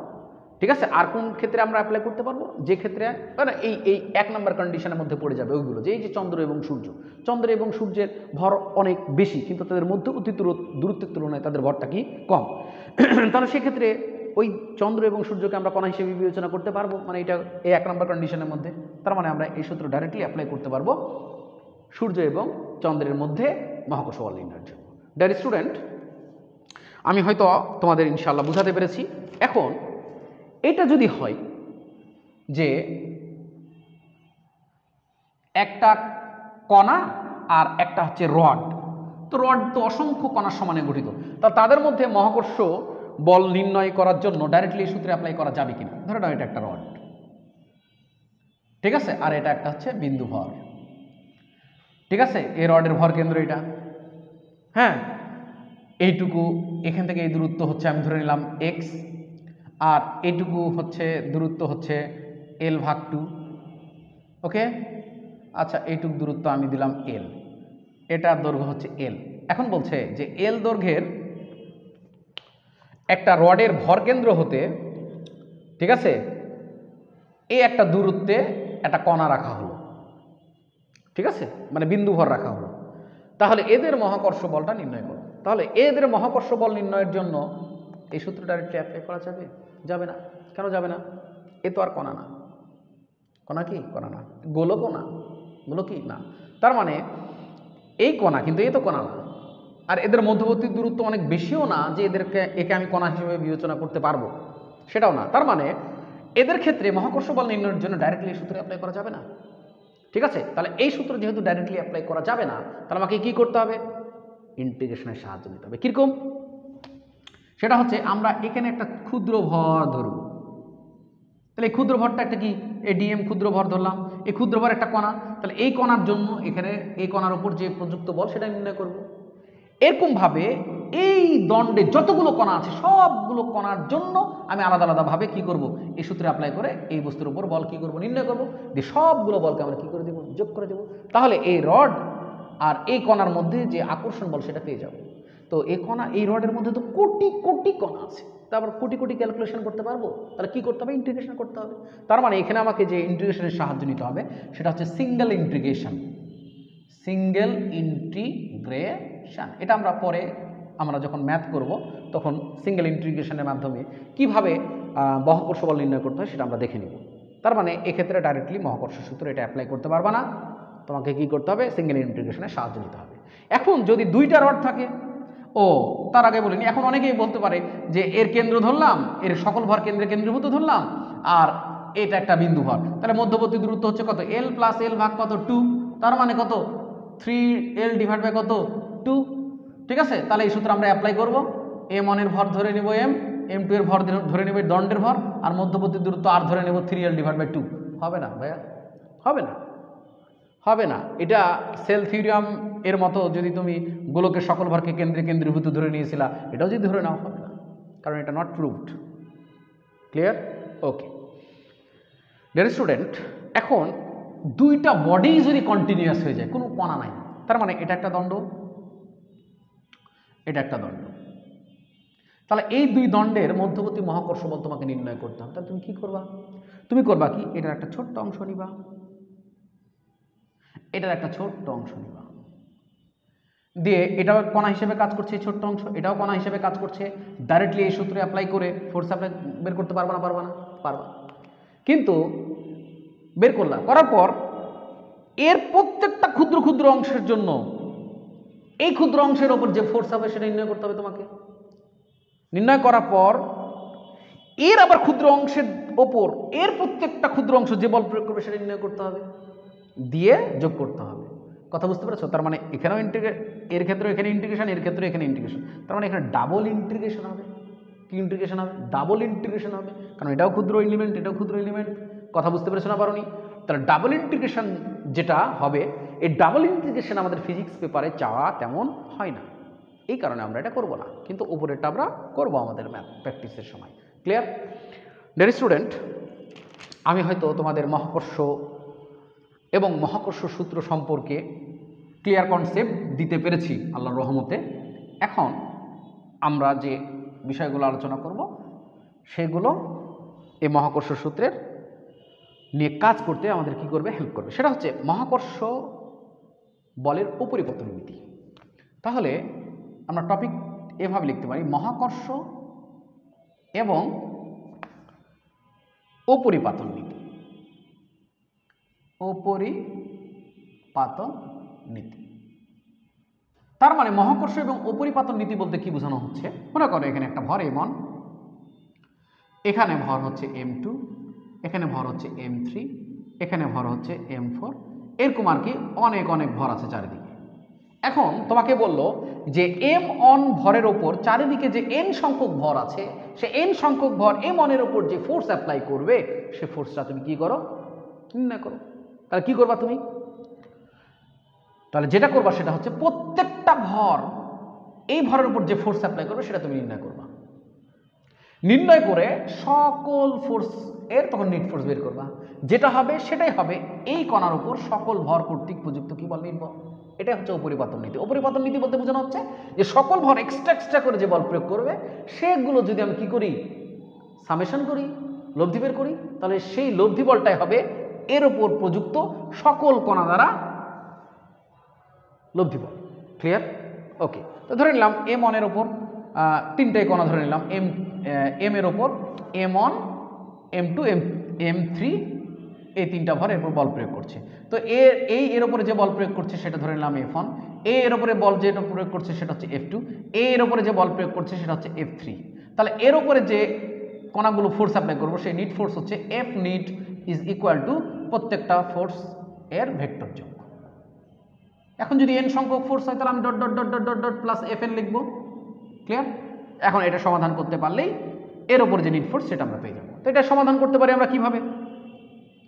ঠিক আছে। আর কোন ক্ষেত্রে আমরা অ্যাপ্লাই করতে পারবো, যে ক্ষেত্রে মানে এই 1 নম্বর কন্ডিশনের মধ্যে পড়ে যাবে ওইগুলো, যে এই যে চন্দ্র এবং সূর্য, চন্দ্র এবং সূর্যের ভর অনেক বেশি, কিন্তু তাদের মধ্যবর্তী দূরত্বের তুলনায় তাদের ভরটা কি কম। তাহলে সেক্ষেত্রে ওই চন্দ্র এবং সূর্যকে আমরা কণা হিসেবে বিবেচনা করতে পারবো, মানে এটা এই 1 নম্বর কন্ডিশনের মধ্যে। তার মানে আমরা এই সূত্র ডাইরেক্টলি অ্যাপ্লাই করতে পারবো সূর্য এবং চন্দ্রের মধ্যে মহাকর্ষ বল নির্ণয়ের জন্য। ডিয়ার স্টুডেন্ট, আমি হয়তো তোমাদের ইনশাআল্লাহ বুঝাতে পেরেছি। এখন এটা যদি হয় যে একটা কণা আর একটা হচ্ছে রড, তো রড তো অসংখ্য কণার সমানে গঠিত, তা তাদের মধ্যে মহাকর্ষ বল নির্ণয় করার জন্য ডাইরেক্টলি এই সূত্রে অ্যাপ্লাই করা যাবে কিনা। ধরে নাও এটা একটা রড, ঠিক আছে, আর এটা একটা হচ্ছে বিন্দু ভর, ঠিক আছে। এই রডের ভর কেন্দ্র এটা, হ্যাঁ, এইটুকু এখান থেকে এই দূরত্ব হচ্ছে আমি ধরে নিলাম x, আর এইটুকু হচ্ছে দূরত্ব হচ্ছে l/2, ওকে। আচ্ছা, এইটুকু দূরত্ব আমি দিলাম l, এটার দৈর্ঘ্য হচ্ছে l। এখন বলছে যে l দৈর্ঘ্যের একটা রডের ভর কেন্দ্র হতে, ঠিক আছে, এই একটা দূরত্বে একটা কণা রাখা হলো, ঠিক আছে, মানে বিন্দু ভর রাখা হলো। তাহলে এদের মহাকর্ষ বলটা নির্ণয় করো। তাহলে এদের মহাকর্ষ বল নির্ণয়ের জন্য এই সূত্র ডাইরেক্টলি অ্যাপ্লাই করা যাবে? যাবে না। কেন যাবে না? এ তো আর কণা না। কণা কি? কণা না। গোলকও না। গোলকই না। তার মানে এই কণা, কিন্তু এ তো কণা না, আর এদের মধ্যবর্তী দূরত্ব অনেক বেশিও না যে একে আমি কণা হিসেবে বিবেচনা করতে পারবো, সেটাও না। তার মানে এদের ক্ষেত্রে মহাকর্ষ বল নির্ণয়ের জন্য ডাইরেক্টলি এই সূত্র অ্যাপ্লাই করা যাবে না, ঠিক আছে। তাহলে এই সূত্র যেহেতু ডাইরেক্টলি অ্যাপ্লাই করা যাবে না, তাহলে আমাকে কি করতে হবে? ইন্টিগ্রেশনের সাহায্য নিতে হবে। কিরকম? সেটা হচ্ছে আমরা এখানে একটা ক্ষুদ্র ভর ধরব, তাহলে এই ক্ষুদ্র ভরটা একটা কি, এডিএম ক্ষুদ্র ভর ধরলাম, এই ক্ষুদ্র ভর একটা কণা, তাহলে এই কণার জন্য এখানে এই কণার উপর যে প্রযুক্ত বল সেটা নির্ণয় করব। এরকমভাবে এই দণ্ডে যতগুলো কণা আছে সবগুলো কণার জন্য আমি আলাদা আলাদাভাবে কি করব, এই সূত্রে অ্যাপ্লাই করে এই বস্তুর উপর বল কি করব, নির্ণয় করব, দিয়ে সবগুলো বলকে আমরা কি করে দেব, যোগ করে দেব। তাহলে এই রড আর এই কণার মধ্যে যে আকর্ষণ বল সেটা পেয়ে যাব। তো এই কণা, এই রডের মধ্যে তো কোটি কোটি কণা আছে, তারপর কোটি কোটি ক্যালকুলেশন করতে পারবো। তাহলে কি করতে হবে? ইন্টিগ্রেশন করতে হবে। তার মানে এখানে আমাকে যে ইন্টিগ্রেশনের সাহায্য নিতে হবে সেটা হচ্ছে সিঙ্গেল ইন্টিগ্রেশন। সিঙ্গেল ইন্টিগ্রেশন, এটা আমরা পরে আমরা যখন ম্যাথ করব তখন সিঙ্গেল ইন্টিগ্রেশনের মাধ্যমে কিভাবে মহাকর্ষ বল নির্ণয় করতে হয় সেটা আমরা দেখে নিব। তার মানে এক্ষেত্রে ডাইরেক্টলি মহাকর্ষ সূত্র এটা অ্যাপ্লাই করতে পারবা না, তোমাকে কি করতে হবে? সিঙ্গেল ইন্টিগ্রেশনের সাহায্য নিতে হবে। এখন যদি দুইটা রড থাকে, ও তার আগে বলিনি, এখন অনেকেই বলতে পারে যে এর কেন্দ্র ধরলাম, এর সকল ভর কেন্দ্রে কেন্দ্রীভূত ধরলাম, আর এটা একটা বিন্দু ভর, তাহলে মধ্যবর্তী দূরত্ব হচ্ছে কত? l + l ভাগ কত? 2, তার মানে কত? 3l / কত? 2, ঠিক আছে। তাহলে এই সূত্র আমরা অ্যাপ্লাই করব। m1 এর ভর ধরে নেব m, m2 এর ভর ধরে নেব দণ্ডের ভর, আর মধ্যবর্তী দূরত্ব r ধরে নেব 3l / 2। হবে না ভাইয়া? হবে না, হবে না। এটা সেল থিওরিয়াম এর মতো যদি তুমি গোলকের সকল ভরকে কেন্দ্রে কেন্দ্রীভূত ধরে নিয়েছিলা, এটাও যদি ধরে নাও হবে না, কারণ এটা not proved. Clear? Okay dear student, এখন দুইটা বডি যদি কন্টিনিউয়াস হয়ে যায়, কোনো কণা নাই, তার মানে এটা একটা দণ্ড, এটা একটা দণ্ড, তাহলে এই দুই দণ্ডের মধ্যবর্তী মহাকর্ষ বল তোমাকে নির্ণয় করতে হবে। তাহলে তুমি কি করবা? তুমি করবা কি, এটার একটা ছোট্ট অংশ নিবা, এটার একটা ছোট্ট অংশ নিবা, দিয়ে এটাও কণা হিসেবে কাজ করছে, এই ছোট্ট অংশ এটাও কণা হিসেবে কাজ করছে। ডাইরেক্টলি এই সূত্রে অ্যাপ্লাই করে ফোর্স অ্যাপ্লাই বের করতে পারবা না? পারবা না? পারবা। কিন্তু বের করলা, করার পর এর প্রত্যেকটা ক্ষুদ্র ক্ষুদ্র অংশের জন্য এই ক্ষুদ্র অংশের ওপর যে ফোর্স হবে সেটা নির্ণয় করতে হবে তোমাকে। নির্ণয় করার পর এর আবার ক্ষুদ্র অংশের ওপর এর প্রত্যেকটা ক্ষুদ্র অংশ যে বল প্রয়োগ করবে সেটা নির্ণয় করতে হবে, দিয়ে যোগ করতে হবে। কথা বুঝতে পেরেছো? তার মানে এখানেও এর ক্ষেত্রে এখানে ইন্টিগ্রেশন, এর ক্ষেত্রে এখানে ইন্টিগ্রেশন, তার মানে এখানে ডাবল ইন্টিগ্রেশন হবে। কি ইন্টিগ্রেশন হবে? ডাবল ইন্টিগ্রেশন হবে, কারণ এটাও ক্ষুদ্র এলিমেন্ট, এটাও ক্ষুদ্র এলিমেন্ট। কথা বুঝতে পেরেছো না পারোনি? তাহলে ডাবল ইন্টিগ্রেশন যেটা হবে, এই ডাবল ইন্টিগ্রেশন আমাদের ফিজিক্স পেপারে চাওয়া তেমন হয় না, এই কারণে আমরা এটা করব না, কিন্তু উপরেরটা আমরা করব আমাদের ম্যাথ প্র্যাকটিসের সময়। ক্লিয়ার? ডিয়ার স্টুডেন্ট, আমি হয়তো তোমাদের মহাকর্ষ এবং মহাকর্ষ সূত্র সম্পর্কে ক্লিয়ার কনসেপ্ট দিতে পেরেছি আল্লাহর রহমতে। এখন আমরা যে বিষয়গুলো আলোচনা করব সেগুলো এই মহাকর্ষ সূত্রের নিয়ে কাজ করতে আমাদের কি করবে? হেল্প করবে। সেটা হচ্ছে মহাকর্ষ বলের উপরিপতন নীতি। তাহলে আমরা টপিক এভাবে লিখতে পারি, মহাকর্ষ এবং উপরিপাতন নীতি। উপরিপাতন নীতি, তার মানে মহাকর্ষ এবং উপরিপাতন নীতি বলতে কি বোঝানো হচ্ছে? মনে করো এখানে একটা ভর m1, এখানে ভর হচ্ছে m2, এখানে ভর হচ্ছে m3, এখানে ভর হচ্ছে m4, এরকম আর কি অনেক অনেক ভর আছে চারিদিকে। এখন তোমাকে বলল যে m1 ভরের ওপর চারিদিকে যে n সংখ্যক ভর আছে, সে n সংখ্যক ভর m1 এর ওপর যে ফোর্স অ্যাপ্লাই করবে সে ফোর্সটা তুমি কি করো? নির্ণয় করো। তাহলে কি করবা তুমি? তাহলে যেটা করবা সেটা হচ্ছে প্রত্যেকটা ভর এই ভরের উপর যে ফোর্স অ্যাপ্লাই করবে সেটা তুমি নির্ণয় করবা। নির্ণয় করে সকল ফোর্স এর তখন নিট ফোর্স বের করবা। যেটা হবে সেটাই হবে এই কণার উপর সকল ভর কর্তৃক প্রযুক্ত কি বল? নির্ভর। এটাই হচ্ছে উপরিপাতন নীতি। উপরিপাতন নীতি বলতে বোঝানো হচ্ছে যে সকল ভর এক্সট্রা করে যে বল প্রয়োগ করবে সেগুলো যদি আমি কি করি? সামেশন করি, লব্ধি বের করি, তাহলে সেই লব্ধি বলটাই হবে এর উপর প্রযুক্ত সকল কণা দ্বারা লব্ধি বল। ক্লিয়ার? ওকে। তো ধরে নিলাম m1 এর ওপর তিনটাই কণা ধরে নিলাম, m এর ওপর m1, m2, m3, এই তিনটা ভর এর উপর বল প্রয়োগ করছে। তো এর উপরে যে বল প্রয়োগ করছে সেটা ধরে নিলাম f1, এর উপরে বল যেটা প্রয়োগ করছে সেটা হচ্ছে f2, এর উপরে যে বল প্রয়োগ করছে সেটা হচ্ছে f3। তাহলে এর উপরে যে কণাগুলো ফোর্স অ্যাপ্লাই করবো সেই নিট ফোর্স হচ্ছে f net is equal to প্রত্যেকটা ফোর্স এর ভেক্টর যোগ। এখন যদি n সংখ্যক ফোর্স হয় তাহলে আমি dot dot dot dot dot dot plus fn লিখবো। ক্লিয়ার? এখন এটা সমাধান করতে পারলেই এর উপর যে নিট ফোর্স সেটা আমরা পেয়ে যাবো। তো এটা সমাধান করতে পারি আমরা কিভাবে?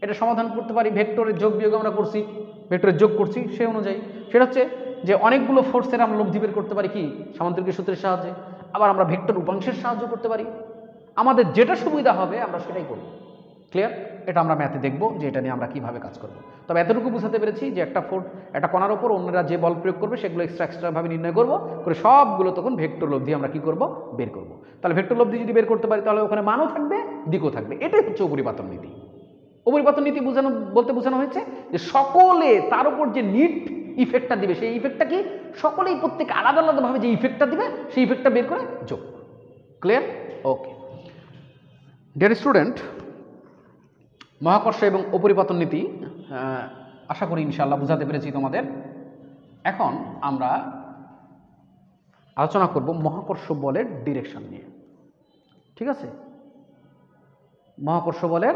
এটা সমাধান করতে পারি ভেক্টরের যোগ বিয়োগ আমরা করছি, ভেক্টরের যোগ করছি সেই অনুযায়ী। সেটা হচ্ছে যে অনেকগুলো ফোর্সের আমরা লব্ধি বের করতে পারি কি? সামান্তরিক সূত্রের সাহায্যে। আবার আমরা ভেক্টর উপাংশের সাহায্য করতে পারি। আমাদের যেটা সুবিধা হবে আমরা সেটাই করব। ক্লিয়ার? এটা আমরা ম্যাথে দেখব যে এটা নিয়ে আমরা কিভাবে কাজ করব। তবে এতটুকু বুঝাতে পেরেছি যে একটা কণার ওপর অন্যরা যে বল প্রয়োগ করবে সেগুলো এক্সট্রাভাবে নির্ণয় করব, করে সবগুলো তখন ভেক্টর লব্ধি আমরা কি করব? বের করব। তাহলে ভেক্টর লব্ধি যদি বের করতে পারি তাহলে ওখানে মানও থাকবে, দিকও থাকবে। এটাই হচ্ছে উপরিপাতন নীতি। উপরিপাতন নীতি বোঝানো হয়েছে যে সকলে তার উপর যে নিট ইফেক্টটা দিবে সেই ইফেক্টটা কি? সকলেই প্রত্যেক আলাদা আলাদাভাবে যে ইফেক্টটা দিবে সেই ইফেক্টটা বের করে যোগ। ক্লিয়ার? ওকে। ডিয়ার স্টুডেন্ট, মহাকর্ষ এবং উপরিপাতন নীতি আশা করি ইনশাআল্লাহ বুঝাতে পেরেছি তোমাদের। এখন আমরা আলোচনা করব মহাকর্ষ বলের ডিরেকশন নিয়ে। ঠিক আছে? মহাকর্ষ বলের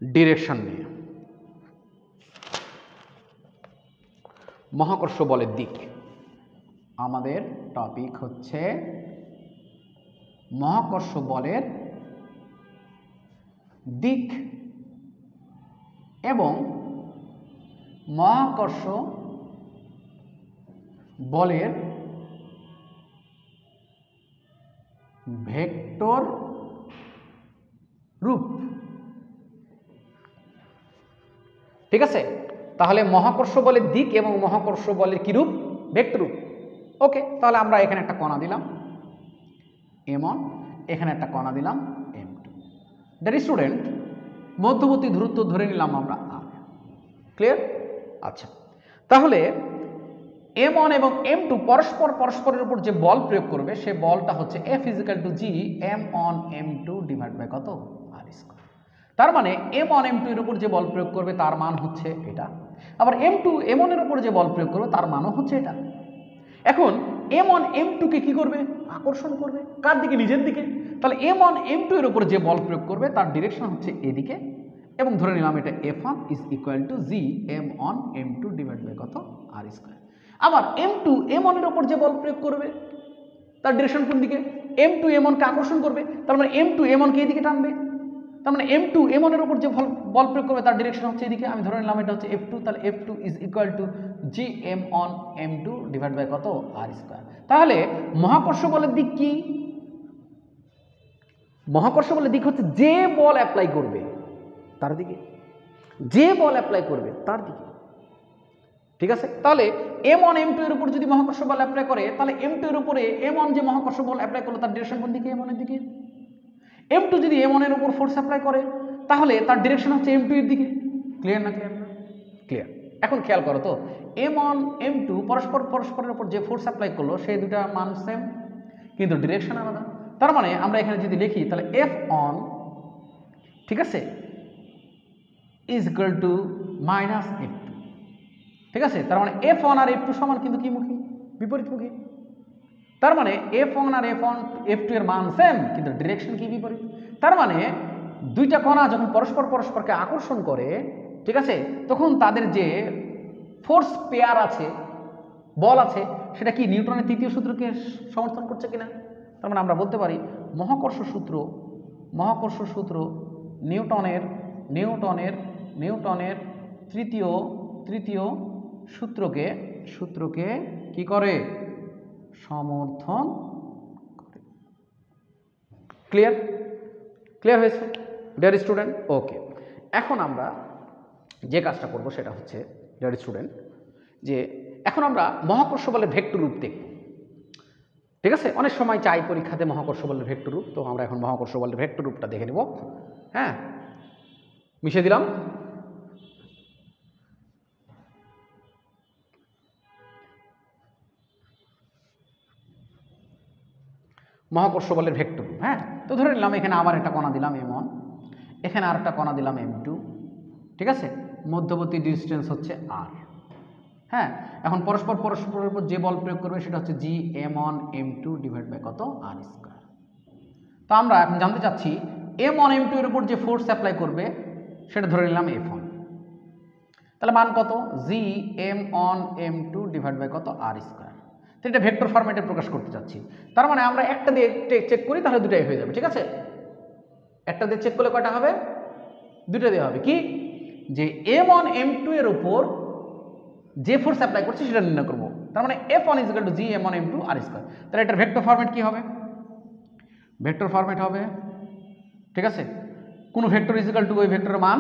ডিরেকশন নিয়ে, মহাকর্ষ বলের দিক। আমাদের টপিক হচ্ছে মহাকর্ষ বলের দিক এবং মহাকর্ষ বলের ভেক্টর রূপ। ঠিক আছে? তাহলে মহাকর্ষ বলের দিক এবং মহাকর্ষ বলের কি রূপ? ভেক্টর রূপ। ওকে, তাহলে আমরা এখানে একটা কণা দিলাম, m1, এখানে একটা কণা দিলাম m2। দ্যাট স্টুডেন্ট মধ্যবর্তী দূরত্ব ধরে নিলাম আমরা r। ক্লিয়ার? আচ্ছা, তাহলে m1 এবং m2 পরস্পরের উপর যে বল প্রয়োগ করবে সে বলটা হচ্ছে F = G m1 m2 / কত r²। তার মানে m1 m2 এর উপর যে বল প্রয়োগ করবে তার মান হচ্ছে এটা, আবার m2 m1 এর উপর যে বল প্রয়োগ করবে তার মানও হচ্ছে এটা। এখন m1 m2 কে কি করবে? আকর্ষণ করবে। কার দিকে? নিজের দিকে। তাহলে m1 m2 এর উপর যে বল প্রয়োগ করবে তার ডিরেকশন হচ্ছে এদিকে, এবং ধরে নিলাম এটা F1 = G m1 m2 / কত r²। আবার m2 m1 এর উপর যে বল প্রয়োগ করবে তার ডিরেকশন কোন দিকে? m2 m1 কে আকর্ষণ করবে, তার মানে m2 m1 কে এদিকে টানবে। তার মানে m2 m1 এর উপর যে বল প্রয়োগ করবে তার ডিরেকশন হচ্ছে এদিকে। আমি ধরে নিলাম এটা হচ্ছে F2, তাহলে F2 = G m1 m2 / কত r²। তাহলে মহাকর্ষ বলের দিক কি? মহাকর্ষ বলের দিক হচ্ছে যে বল অ্যাপ্লাই করবে তার দিকে, যে বল অ্যাপ্লাই করবে তার দিকে। ঠিক আছে? তাহলে m1 m2 এর উপর যদি মহাকর্ষ বল অ্যাপ্লাই করে, তাহলে m2 এর উপরে m1 যে মহাকর্ষ বল অ্যাপ্লাই করলো তার ডিরেকশন কোন দিকে? m1 এর দিকে। m2 যদি m1 এর উপর ফোর্স অ্যাপ্লাই করে তাহলে তার ডিরেকশন হচ্ছে m2 এর দিকে। ক্লিয়ার না? ক্লিয়ার না? ক্লিয়ার। এখন খেয়াল করো তো, m1 m2 পরস্পরের উপর যে ফোর্স অ্যাপ্লাই করলো সেই দুটা মান সেম, কিন্তু ডিরেকশন আলাদা। তার মানে আমরা এখানে যদি লিখি তাহলে F1, ঠিক আছে, = -F2। ঠিক আছে? তার মানে F1 আর F2 সমান, কিন্তু কি মুখী? বিপরীতমুখী। তার মানে F1 আর F2 এর মান সেম, কিন্তু ডিরেকশন কি? বিপরীত। তার মানে দুইটা কণা যখন পরস্পরকে আকর্ষণ করে, ঠিক আছে, তখন তাদের যে ফোর্স পেয়ার আছে, বল আছে, সেটা কি নিউটনের তৃতীয় সূত্রকে সমর্থন করছে কিনা? তার মানে আমরা বলতে পারি মহাকর্ষ সূত্র নিউটনের তৃতীয় সূত্রকে কি করে? সমর্থন করে। ক্লিয়ার হয়েছে ডিয়ার স্টুডেন্ট? ওকে, এখন আমরা যে কাজটা করব সেটা হচ্ছে ডিয়ার স্টুডেন্ট, যে এখন আমরা মহাকর্ষ বলের ভেক্টর রূপ দেখব। ঠিক আছে? অনেক সময় চাই পরীক্ষাতে মহাকর্ষ বলের ভেক্টর রূপ, তো আমরা এখন মহাকর্ষ বলের ভেক্টর রূপটা দেখে নেব। হ্যাঁ, মিশিয়ে দিলাম। মহাকর্ষ বলের ভেক্টর রূপ। হ্যাঁ, তো ধরে নিলাম এখানে আবার একটা কণা দিলাম m1, এখানে আর একটা কণা দিলাম m2। ঠিক আছে? মধ্যবর্তী ডিস্টেন্স হচ্ছে r। হ্যাঁ, এখন পরস্পরের উপর যে বল প্রয়োগ করবে সেটা হচ্ছে G m1 m2 / কত r²। তো আমরা এখন জানতে চাচ্ছি m1 m2 এর উপর যে ফোর্স অ্যাপ্লাই করবে সেটা ধরে নিলাম F1। তাহলে মান কত? G m1 m2 / কত r²। তো এটা ভেক্টর ফরম্যাটে প্রকাশ করতে চাচ্ছি। তার মানে আমরা একটা দিয়ে চেক করি তাহলে দুটাই হয়ে যাবে। ঠিক আছে? একটা দিয়ে চেক করলে কয়টা হবে? দুটো দিয়ে হবে। কি? যে m1 m2 এর উপর যে ফোর্স অ্যাপ্লাই করছে সেটা নির্ণয় করব। তার মানে F1 = G m1 m2 r²। তাহলে এটার ভেক্টর ফরম্যাট কি হবে? ভেক্টর ফরম্যাট হবে, ঠিক আছে, কোন ভেক্টর = ওই ভেক্টরের মান,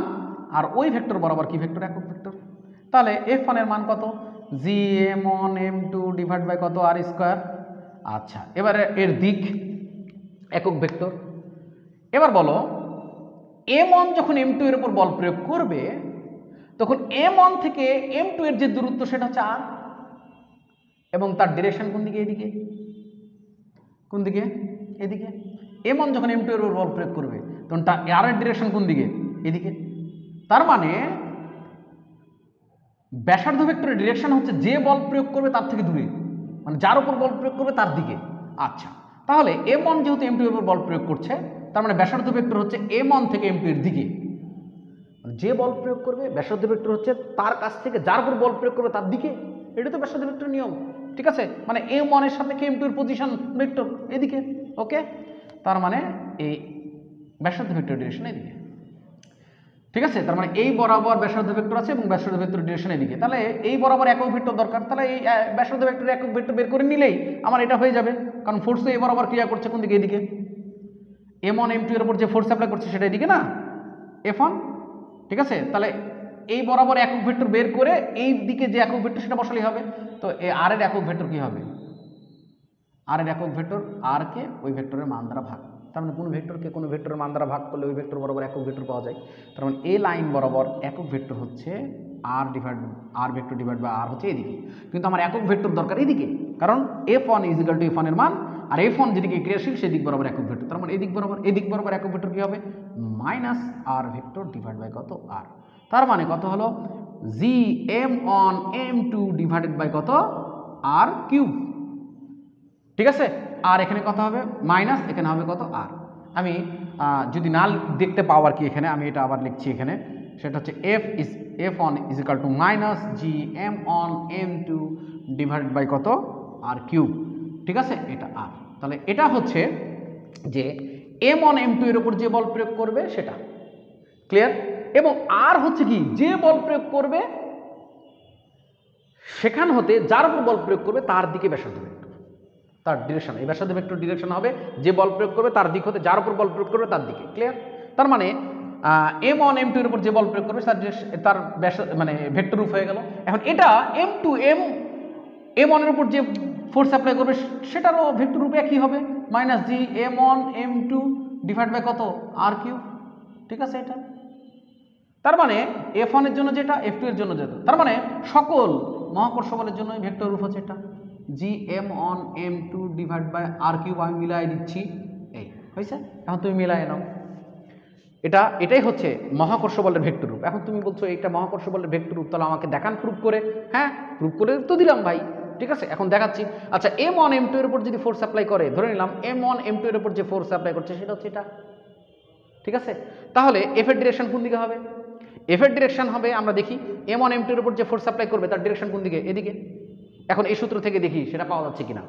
আর ওই ভেক্টর বরাবর কি ভেক্টর? একক ভেক্টর। তাহলে F1 এর মান কত? G m1 m2 / কত r²। আচ্ছা, এবারে এর দিক একক ভেক্টর। এবার বলো m1 যখন m2 এর উপর বল প্রয়োগ করবে তখন m1 থেকে m2 এর যে দূরত্ব সেটা হচ্ছে r, এবং তার ডিরেকশন কোন দিকে? এদিকে। কোন দিকে? এদিকে। m1 যখন m2 এর উপর বল প্রয়োগ করবে তখন তার r এর ডিরেকশন কোন দিকে? এদিকে। তার মানে ব্যাসার্ধ ভেক্টরের ডিরেকশন হচ্ছে যে বল প্রয়োগ করবে তার থেকে দূরে, মানে যার উপর বল প্রয়োগ করবে তার দিকে। আচ্ছা, তাহলে m1 যেহেতু m2 এর উপর বল প্রয়োগ করছে তার মানে ব্যাসার্ধ ভেক্টর হচ্ছে m1 থেকে m2 এর দিকে। যে বল প্রয়োগ করবে ব্যাসার্ধ ভেক্টর হচ্ছে তার কাছ থেকে যার উপর বল প্রয়োগ করবে তার দিকে। এটা তো ব্যাসার্ধ ভেক্টর নিয়ম। ঠিক আছে? মানে m1 এর সাপেক্ষে m2 এর পজিশন ভেক্টর এদিকে। ওকে, তার মানে এই ব্যাসার্ধ ভেক্টর ডিরেকশন এদিকে। ঠিক আছে? তার মানে এই বরাবর ব্যাসার্ধ ভেক্টর আছে এবং ব্যাসার্ধ ভেক্টর ডিরেকশন এদিকে। তাহলে এই বরাবর একক ভেক্টর দরকার। তাহলে এই ব্যাসার্ধ ভেক্টরের একক ভেক্টর বের করে নিলেই আমার এটা হয়ে যাবে, কারণ ফোর্স তো এই বরাবর ক্রিয়া করছে কোন দিকে? এদিকে। m1 m2 এর উপর যে ফোর্স অ্যাপ্লাই করছে সেটা এদিকে না, F1। ঠিক আছে? তাহলে এই বরাবর একক ভেক্টর বের করে এই দিকে যে একক ভেক্টর সেটা বসালেই হবে। তো এই r এর একক ভেক্টর কি হবে? আর এর একক ভেক্টর আর কে ওই ভেক্টরের মান দ্বারা ভাগ, তার মানে কোনো ভেক্টরকে কোনো ভেক্টরের মান দ্বারা ভাগ করলে ওই ভেক্টর বরাবর একক ভেক্টর পাওয়া যায়। তার মানে এই লাইন বরাবর একক ভেক্টর হচ্ছে আর ভেক্টর ডিভাইড বাই আর হচ্ছে এদিকে, কিন্তু আমার একক ভেক্টর দরকার এদিকে, কারণ f1 = f1 এর মান, আর f1 যেদিকে ক্রিয়াশীল সেদিক বরাবর একক ভেক্টর, তার মানে এদিক বরাবর একক ভেক্টর কি হবে minus R vector divide by কত আর, তার মানে কত হলো gm1 m2 ডিভাইডেড বাই কত আর কিউব, ঠিক আছে। আর এখানে কত হবে মাইনাস, এখানে হবে কত আর। আমি যদি না দেখতে পাও আর কি, এখানে আমি এটা আবার লিখছি, এখানে সেটা হচ্ছে f1 = minus gm1 m2 divided by কত আর কিউব, ঠিক আছে, এটা আর। তাহলে এটা হচ্ছে যে m1 m2 এর উপর যে বল প্রয়োগ করবে সেটা ক্লিয়ার, এবং আর হচ্ছে কি যে বল প্রয়োগ করবে সেখান হতে যার উপর বল প্রয়োগ করবে তার দিকে ব্যাসার্ধ ভেক্টর, তার ডিরেকশন, এই ব্যাসার্ধ ভেক্টর ডিরেকশন হবে যে বল প্রয়োগ করবে তার দিক হতে যার উপর বল প্রয়োগ করবে তার দিকে, ক্লিয়ার। তার মানে m1 m2 এর উপর যে বল প্রয়োগ করবে তার মানে ভেক্টর রূপ হয়ে গেল। এখন এটা m1 এর উপর যে ফোর্স অ্যাপ্লাই করবে সেটারও ভেক্টর রূপ একই হবে, minus G m1 m2 divide by কত আর কিউব, ঠিক আছে এটা। তার মানে f1 এর জন্য যেটা, f2 এর জন্য যেটা, তার মানে সকল মহাকর্ষ বলের জন্য ভেক্টর রূপ হচ্ছে এটা gm1 m2 divide by R cube. আমি মিলাই দিচ্ছি, এই হয়েছে, এখন তুমি মিলাই নাও, এটাই হচ্ছে মহাকর্ষ বলের ভেক্টর রূপ। এখন তুমি বলছো এটা মহাকর্ষ বলের ভেক্টর রূপ, তাহলে আমাকে দেখান প্রুফ করে। হ্যাঁ, প্রুফ করে তো দিলাম ভাই, ঠিক আছে, এখন দেখাচ্ছি। আচ্ছা, m1 m2 এর উপর যদি ফোর্স অ্যাপ্লাই করে, ধরে নিলাম m1 m2 এর উপর যে ফোর্স অ্যাপ্লাই করছে সেটা হচ্ছে এটা, ঠিক আছে। তাহলে f এর ডিরেকশন কোন দিকে হবে? f এর ডিরেকশন হবে, আমরা দেখি m1 m2 এর উপর যে ফোর্স অ্যাপ্লাই করবে তার ডিরেকশন কোন দিকে? এদিকে। এখন এই সূত্র থেকে দেখি সেটা পাওয়া যাচ্ছে কিনা।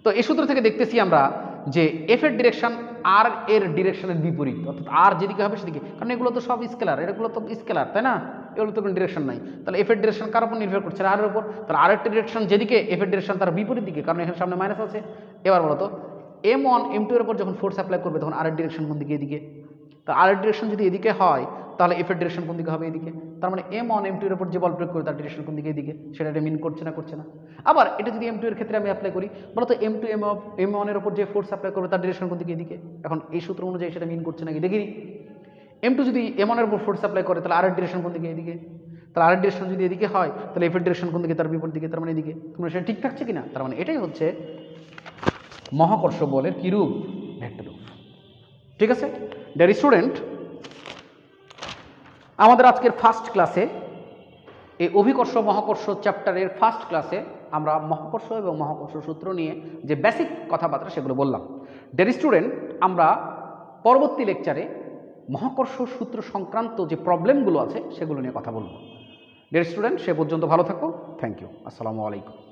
তো এই সূত্র থেকে দেখতেছি আমরা যে f এর ডিরেকশন আর এর ডিরেকশনের বিপরীত, অর্থাৎ আর যেদিকে হবে সেদিকে, কারণ এগুলো তো সব স্কেলার, এগুলো তো স্কেলার, তাই না, এগুলো তো কোনো ডিরেকশন নাই। তাহলে f এর ডিরেকশন কার উপর নির্ভর করছে? আর এর উপর। তাহলে আর এর ডিরেকশন যেদিকে, f এর ডিরেকশন তার বিপরীত দিকে, কারণ এখানে সামনে মাইনাস আছে। এবার বলো তো m1 m2 এর উপর যখন ফোর্স অ্যাপ্লাই করবে তখন আর এর ডিরেকশন কোন দিকে? এদিকে। তো আর এর ডিরেকশন যদি এদিকে হয় তাহলে f এর ডিরেকশন কোন দিকে হবে? এদিকে। তার মানে m1 m2 এর উপর যে বল প্রয়োগ করে তার ডিরেকশন কোন দিকে? এদিকে। সেটা এটা মিন করছে না, করছে না? আবার এটা যদি m2 এর ক্ষেত্রে আমি অ্যাপ্লাই করি, বলো তো m2 m1 এর উপর যে ফোর্স অ্যাপ্লাই করবে তার ডিরেকশন কোন দিকে? এদিকে। এখন এই সূত্র অনুযায়ী সেটা মিন করছে নাকি দেখিনি। m2 যদি m1 এর উপর ফোর্স অ্যাপ্লাই করে তাহলে আর এর ডিরেকশন কোন দিকে? এদিকে। তাহলে আর এর ডিরেকশন যদি এদিকে হয় তাহলে f এর ডিরেকশন কোন দিকে? তার বিপরীত দিকে, তার মানে এদিকে। তোমরা সেটা ঠিক থাকছে কিনা? তার মানে এটাই হচ্ছে মহাকর্ষ বলের কি রূপ? ভেক্টর রূপ, ঠিক আছে। ডিয়ার স্টুডেন্ট, আমাদের আজকের ফার্স্ট ক্লাসে এই অভিকর্ষ মহাকর্ষ চ্যাপ্টারের ফার্স্ট ক্লাসে আমরা মহাকর্ষ এবং মহাকর্ষ সূত্র নিয়ে যে বেসিক কথাবার্তা সেগুলো বললাম। ডিয়ার স্টুডেন্ট, আমরা পরবর্তী লেকচারে মহাকর্ষ সূত্র সংক্রান্ত যে প্রবলেমগুলো আছে সেগুলো নিয়ে কথা বলবো। ডিয়ার স্টুডেন্ট, সে পর্যন্ত ভালো থাকো। Thank you. আসসালামু আলাইকুম।